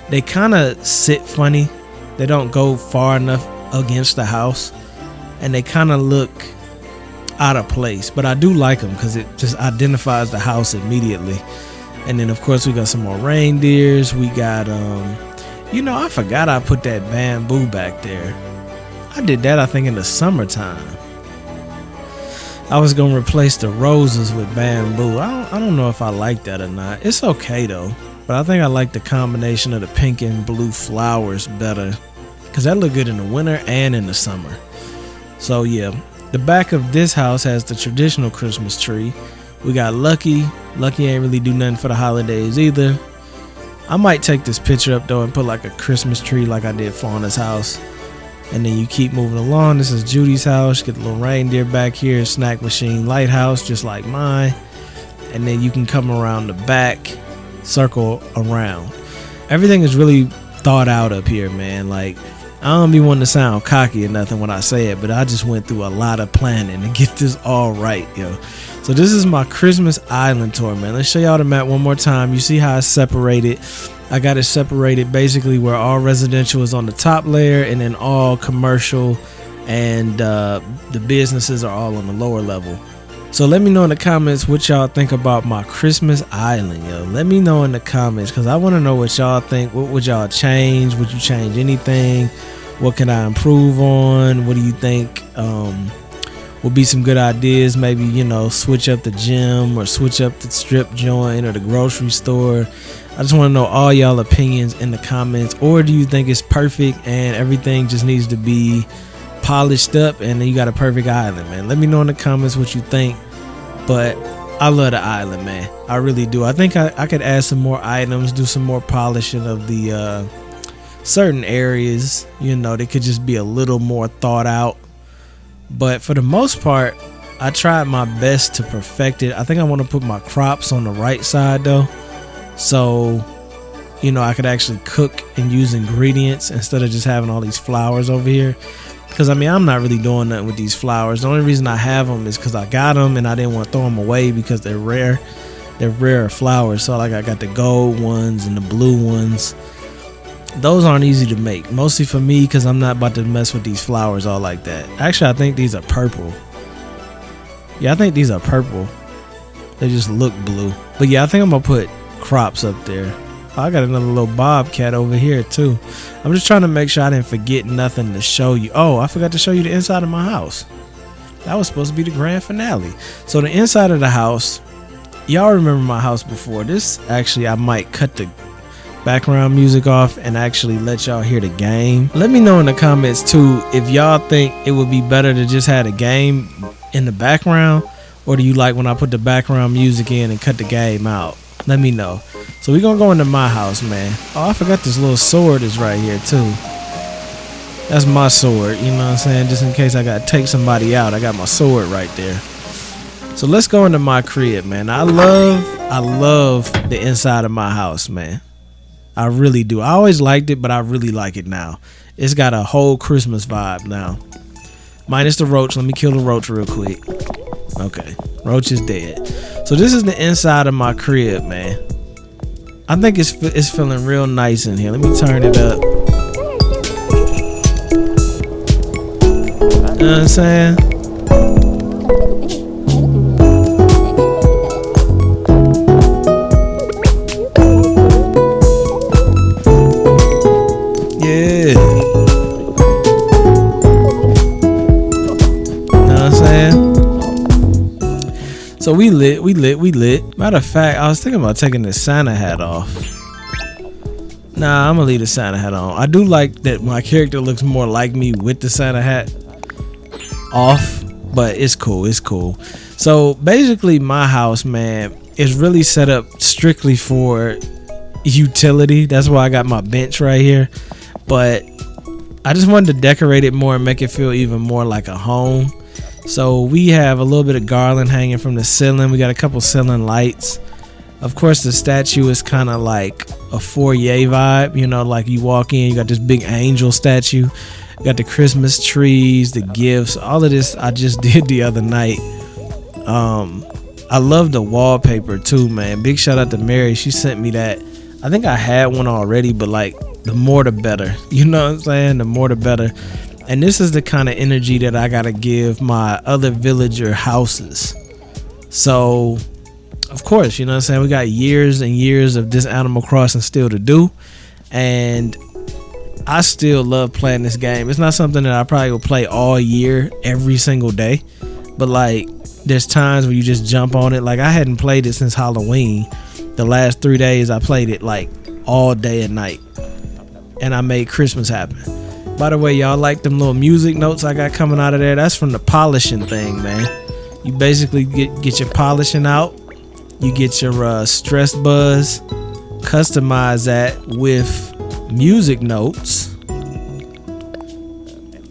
[SPEAKER 1] they kind of sit funny. They don't go far enough against the house, and they kind of look out of place. But I do like them because it just identifies the house immediately. And then of course we got some more reindeers. We got you know, I forgot I put that bamboo back there. I did that, I think, in the summertime. I was gonna replace the roses with bamboo. I don't know if I like that or not. It's okay though, but I think I like the combination of the pink and blue flowers better, because that look good in the winter and in the summer. So yeah, the back of this house has the traditional Christmas tree. We got Lucky. Lucky ain't really do nothing for the holidays either. I might take this picture up though and put like a Christmas tree like I did Fauna's house. And then you keep moving along. This is Judy's house. Get the little reindeer back here. Snack machine lighthouse just like mine. And then you can come around the back, circle around. Everything is really thought out up here, man. Like, I don't be wanting to sound cocky or nothing when I say it, but I just went through a lot of planning to get this all right, yo. So this is my Christmas Island tour, man. Let's show y'all the map one more time. You see how it's separated. I got it separated basically where all residential is on the top layer and then all commercial and the businesses are all on the lower level. So let me know in the comments what y'all think about my Christmas Island, yo. Let me know in the comments because I want to know what y'all think. What would y'all change? Would you change anything? What can I improve on? What do you think would be some good ideas? Maybe, you know, switch up the gym or switch up the strip joint or the grocery store. I just want to know all y'all opinions in the comments. Or do you think it's perfect and everything just needs to be polished up and then you got a perfect island, man? Let me know in the comments what you think. But I love the island, man. I really do. I think I could add some more items, do some more polishing of the certain areas. You know, they could just be a little more thought out. But for the most part, I tried my best to perfect it. I think I want to put my crops on the right side though, so you know I could actually cook and use ingredients instead of just having all these flowers over here. Because I mean, I'm not really doing nothing with these flowers. The only reason I have them is because I got them and I didn't want to throw them away because they're rare. They're rare flowers. So like I got the gold ones and the blue ones. Those aren't easy to make, mostly for me because I'm not about to mess with these flowers all like that. Actually, I think these are purple. Yeah, I think these are purple. They just look blue. But yeah, I think I'm gonna put crops up there. Oh, I got another little bobcat over here too. I'm just trying to make sure I didn't forget nothing to show you. Oh, I forgot to show you the inside of my house. That was supposed to be the grand finale. So the inside of the house, y'all remember my house before this. Actually, I might cut the background music off and actually let y'all hear the game. Let me know in the comments too if y'all think it would be better to just have the game in the background, or do you like when I put the background music in and cut the game out? Let me know. So we're gonna go into my house, man. Oh, I forgot this little sword is right here too. That's my sword, you know what I'm saying? Just in case I gotta take somebody out, I got my sword right there. So let's go into my crib, man. I love the inside of my house, man. I really do. I always liked it, but I really like it now. It's got a whole Christmas vibe now. Minus the roach. Let me kill the roach real quick. Okay, roach is dead. So this is the inside of my crib, man. I think it's feeling real nice in here. Let me turn it up. You know what I'm saying? So we lit. Matter of fact, I was thinking about taking the Santa hat off. Nah, I'm gonna leave the Santa hat on. I do like that my character looks more like me with the Santa hat off, but it's cool. It's cool. So basically, my house, man, is really set up strictly for utility. That's why I got my bench right here. But I just wanted to decorate it more and make it feel even more like a home. So we have a little bit of garland hanging from the ceiling. We got a couple ceiling lights. Of course, the statue is kind of like a foyer vibe, you know, like you walk in, you got this big angel statue, you got the Christmas trees, the gifts, all of this I just did the other night. I love the wallpaper too, man. Big shout out to Mary. She sent me that. I think I had one already, but like the more the better. You know what I'm saying? The more the better. And this is the kind of energy that I gotta give my other villager houses. So, of course, you know what I'm saying? We got years and years of this Animal Crossing still to do. And I still love playing this game. It's not something that I probably will play all year, every single day. But like, there's times where you just jump on it. Like, I hadn't played it since Halloween. The last 3 days I played it like all day and night. And I made Christmas happen. By the way, y'all like them little music notes I got coming out of there? That's from the polishing thing, man. You basically get your polishing out. You get your stress buzz. Customize that with music notes.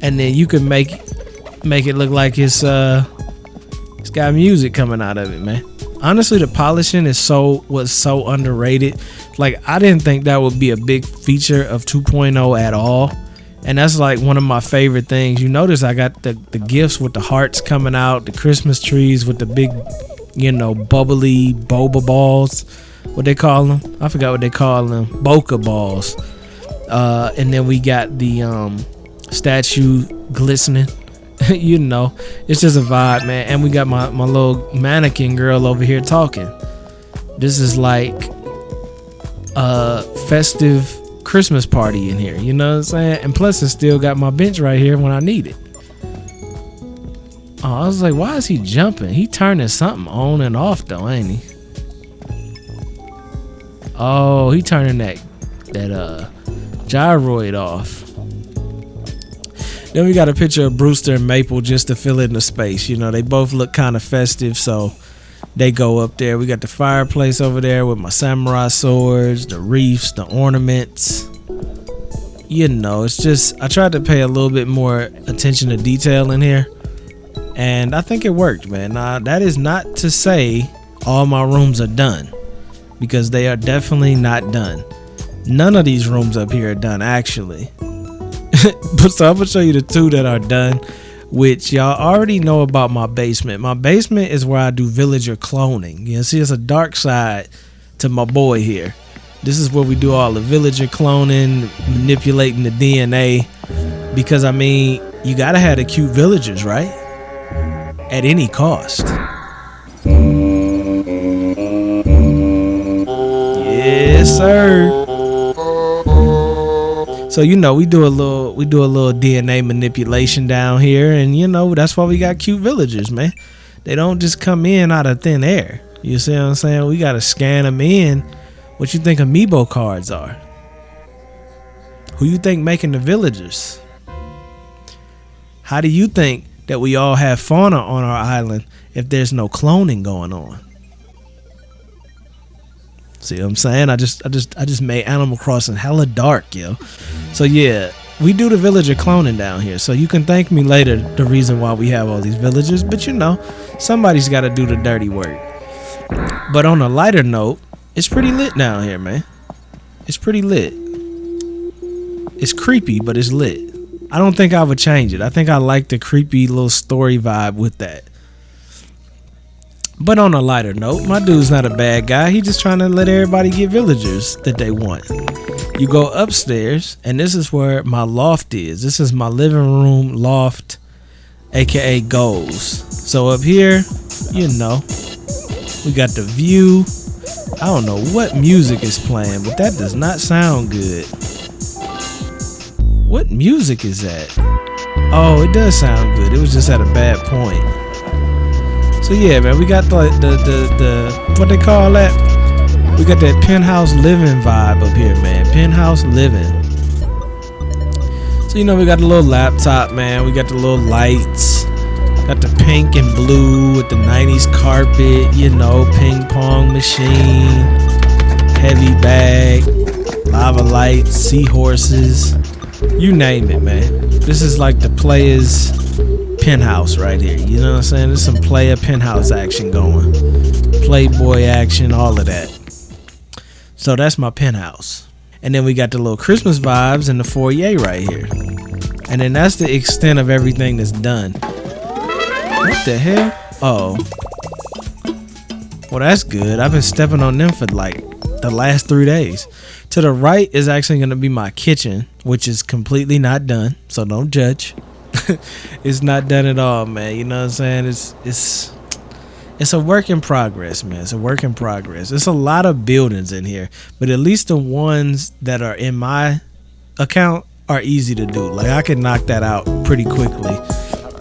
[SPEAKER 1] And then you can make it look like it's got music coming out of it, man. Honestly, the polishing was so underrated. Like, I didn't think that would be a big feature of 2.0 at all. And that's like one of my favorite things. You notice I got the gifts with the hearts coming out, the Christmas trees with the big, you know, bubbly boba balls. What they call them? I forgot what they call them. Bokeh balls. And then we got the statue glistening. You know, it's just a vibe, man. And we got my little mannequin girl over here talking. This is like a festive Christmas party in here, you know what I'm saying? And plus, it's still got my bench right here when I need it. Oh, I was like, why is he jumping? He turning something on and off though, ain't he? Oh, he turning that gyroid off. Then we got a picture of Brewster and Maple just to fill in the space. You know, they both look kind of festive, so they go up there. We got the fireplace over there with my samurai swords, the wreaths, the ornaments. You know, it's just, I tried to pay a little bit more attention to detail in here. And I think it worked, man. Now, that is not to say all my rooms are done, because they are definitely not done. None of these rooms up here are done, actually. But so I'm gonna show you the two that are done, which y'all already know about my basement. My basement is where I do villager cloning. You know, see, it's a dark side to my boy here. This is where we do all the villager cloning, manipulating the DNA, because I mean, you gotta have the cute villagers, right? At any cost. Yes, sir. So, you know, we do a little DNA manipulation down here, and you know, that's why we got cute villagers, man. They don't just come in out of thin air. You see what I'm saying? We gotta scan them in. What you think amiibo cards are? Who you think making the villagers? How do you think that we all have fauna on our island if there's no cloning going on? See what I'm saying? I just made Animal Crossing hella dark, yo. So yeah, we do the villager cloning down here. So you can thank me later, the reason why we have all these villagers. But you know, somebody's got to do the dirty work. But on a lighter note, it's pretty lit down here, man. It's pretty lit. It's creepy, but it's lit. I don't think I would change it. I think I like the creepy little story vibe with that. But on a lighter note, my dude's not a bad guy. He just trying to let everybody get villagers that they want. You go upstairs, and this is where my loft is. This is my living room loft, aka goals. So up here, you know, we got the view. I don't know what music is playing, but that does not sound good. What music is that? Oh, it does sound good. It was just at a bad point. So yeah, man, we got the what they call that? We got that penthouse living vibe up here, man. Penthouse living. So you know, we got the little laptop, man. We got the little lights. Got the pink and blue with the 90s carpet, you know, ping pong machine, heavy bag, lava lights, seahorses, you name it, man. This is like the players' penthouse right here. You know what I'm saying? There's some player penthouse action going. Playboy action, all of that. So that's my penthouse. And then we got the little Christmas vibes in the foyer right here. And then that's the extent of everything that's done. What the hell? Oh. Well, that's good. I've been stepping on them for like the last 3 days. To the right is actually going to be my kitchen, which is completely not done. So don't judge. It's not done at all, man. You know what I'm saying? It's a work in progress, man. It's a work in progress. It's a lot of buildings in here, but at least the ones that are in my account are easy to do. Like I can knock that out pretty quickly.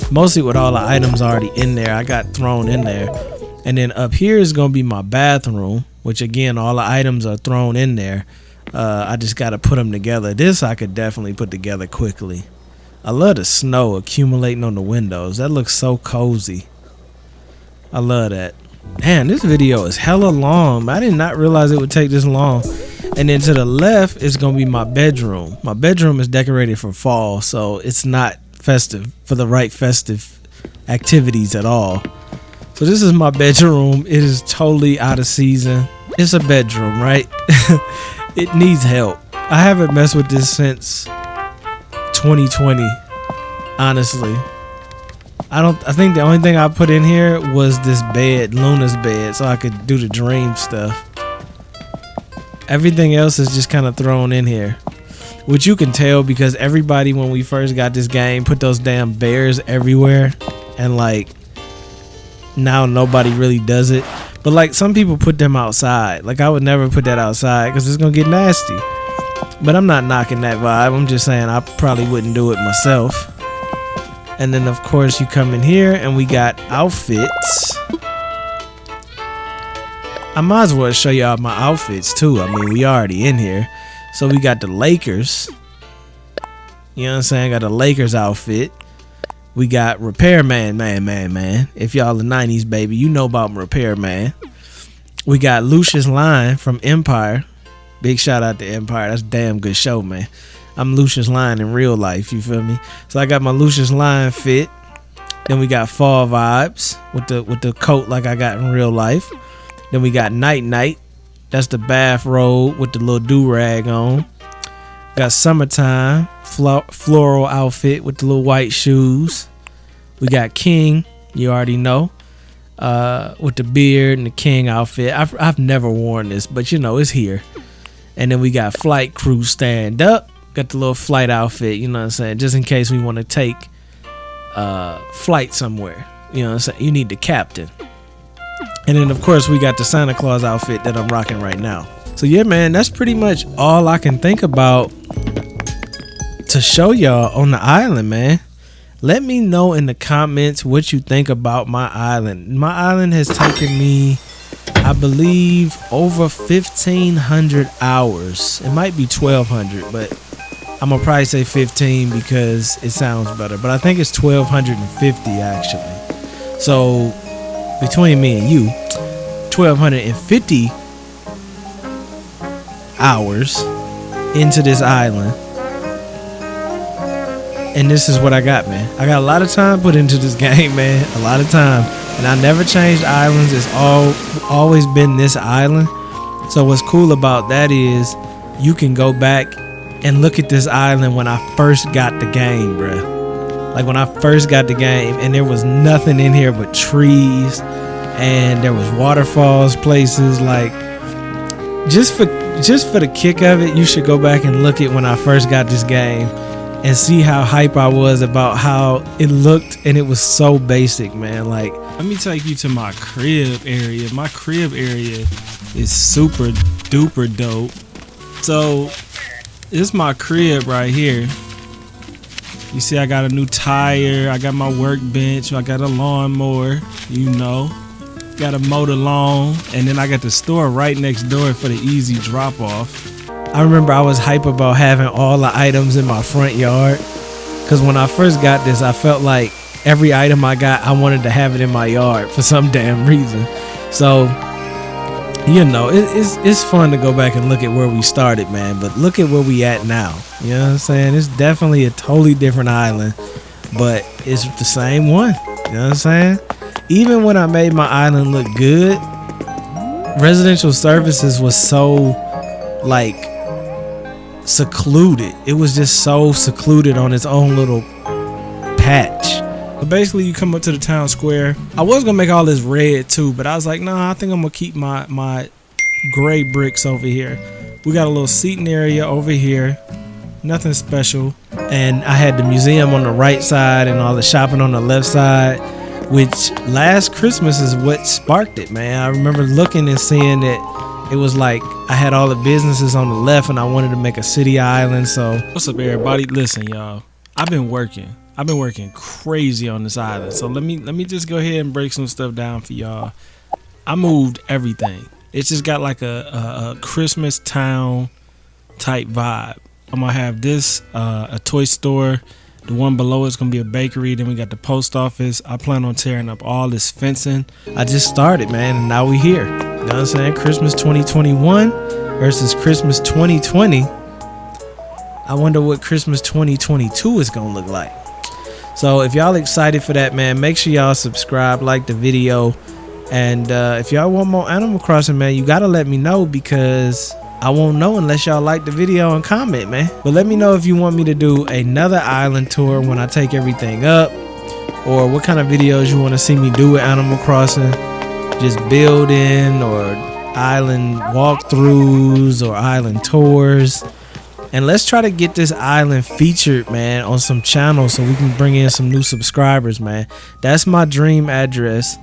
[SPEAKER 1] Mostly with all the items already in there, I got thrown in there. And then up here is going to be my bathroom, which again, all the items are thrown in there. I just got to put them together. This I could definitely put together quickly. I love the snow accumulating on the windows. That looks so cozy. I love that. Man, this video is hella long. I did not realize it would take this long. And then to the left is going to be my bedroom. My bedroom is decorated for fall, so it's not festive for the right festive activities at all. So this is my bedroom. It is totally out of season. It's a bedroom, right? It needs help. I haven't messed with this since 2020, honestly. I think the only thing I put in here was this bed, Luna's bed, so I could do the dream stuff. Everything else is just kind of thrown in here, which you can tell because everybody when we first got this game put those damn bears everywhere, and like now nobody really does it. But like some people put them outside. Like I would never put that outside because it's gonna get nasty. But I'm not knocking that vibe. I'm just saying I probably wouldn't do it myself. And then of course you come in here and we got outfits. I might as well show y'all my outfits too. I mean, we already in here. So we got the Lakers. You know what I'm saying? Got the Lakers outfit. We got Repairman, man. If y'all the 90s, baby, you know about Repairman. We got Lucius Lyon from Empire. Big shout out to Empire. That's a damn good show, man. I'm Lucius Lyon in real life, you feel me? So I got my Lucius Lyon fit. Then we got Fall Vibes with the coat like I got in real life. Then we got Night. That's the bathrobe with the little do-rag on. Got Summertime, floral outfit with the little white shoes. We got King, you already know, with the beard and the King outfit. I've never worn this, but you know, it's here. And then we got Flight Crew Stand Up. Got the little flight outfit, you know what I'm saying? Just in case we want to take flight somewhere. You know what I'm saying? You need the captain. And then, of course, we got the Santa Claus outfit that I'm rocking right now. So, yeah, man, that's pretty much all I can think about to show y'all on the island, man. Let me know in the comments what you think about my island. My island has taken me, I believe, over 1,500 hours. It might be 1,200, but I'm going to probably say 15 because it sounds better. But I think it's 1,250, actually. So, between me and you, 1,250 hours into this island. And this is what I got, man. I got a lot of time put into this game, man. A lot of time. And I never changed islands. It's always been this island. So what's cool about that is you can go back and look at this island when I first got the game, bruh. Like when I first got the game and there was nothing in here but trees and there was waterfalls, places. Like just for the kick of it, you should go back and look at when I first got this game and see how hype I was about how it looked, and it was so basic, man. Like, let me take you to my crib area. My crib area is super duper dope. So this is my crib right here. You see I got a new tire, I got my workbench, I got a lawnmower, you know, got a motor lawn, and then I got the store right next door for the easy drop off. I remember I was hype about having all the items in my front yard, because when I first got this, I felt like every item I got, I wanted to have it in my yard for some damn reason. So, you know, it's fun to go back and look at where we started, man. But look at where we at now. You know what I'm saying? It's definitely a totally different island, but it's the same one. You know what I'm saying? Even when I made my island look good, residential services was so like secluded. It was just so secluded on its own little patch. But basically you come up to the town square. I was gonna make all this red too, but I was like, nah, I think I'm gonna keep my gray bricks over here. We got a little seating area over here, nothing special. And I had the museum on the right side and all the shopping on the left side, which last Christmas is what sparked it, man. I remember looking and seeing that it was like I had all the businesses on the left and I wanted to make a city island. So what's up, everybody? Listen, y'all, I've been working crazy on this island. So let me just go ahead and break some stuff down for y'all. I moved everything. It's just got like a Christmas town type vibe. I'm gonna have this a toy store. The one below is gonna be a bakery. Then we got the post office. I plan on tearing up all this fencing. I just started, man, and now we here. You know what I'm saying? Christmas 2021 versus Christmas 2020. I wonder what Christmas 2022 is gonna look like. So if y'all excited for that, man, make sure y'all subscribe, like the video, and if y'all want more Animal Crossing, man, you gotta let me know, because I won't know unless y'all like the video and comment, man. But let me know if you want me to do another island tour when I take everything up, or what kind of videos you want to see me do with Animal Crossing, just building or island walkthroughs or island tours. And let's try to get this island featured, man, on some channels so we can bring in some new subscribers, man. That's my dream address.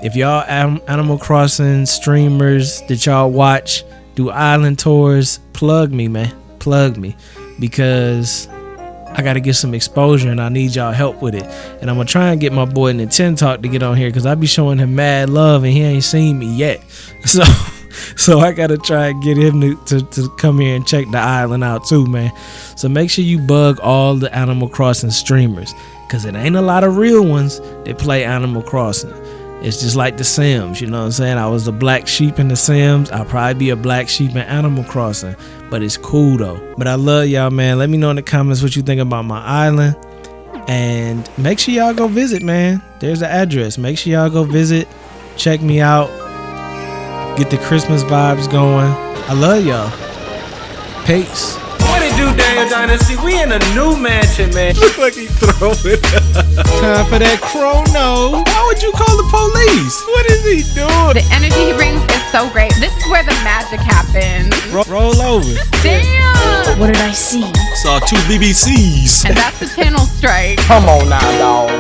[SPEAKER 1] If y'all Animal Crossing streamers that y'all watch do island tours, plug me, man. Plug me, because I got to get some exposure and I need y'all help with it. And I'm going to try and get my boy Nintendo Talk to get on here, because I be showing him mad love and he ain't seen me yet. So I gotta try and get him to come here and check the island out too, man. So make sure you bug all the Animal Crossing streamers, because it ain't a lot of real ones that play Animal Crossing. It's just like the Sims, you know what I'm saying? I was a black sheep in the Sims. I'll probably be a black sheep in Animal Crossing, but it's cool though. But I love y'all, man. Let me know in the comments what you think about my island, and make sure y'all go visit, man. There's the address. Make sure y'all go visit, check me out, get the Christmas vibes going. I love y'all. Peace. What it do, Daniel Dynasty? We in a new mansion, man. Look like he throwing up. Time for that chrono. Why would you call the police? What is he doing?
[SPEAKER 3] The energy he brings is so great. This is where the magic happens.
[SPEAKER 1] Roll over.
[SPEAKER 3] Damn.
[SPEAKER 5] What did I see?
[SPEAKER 1] Saw 2 BBCs.
[SPEAKER 3] And that's the channel strike.
[SPEAKER 6] Come on now, dog.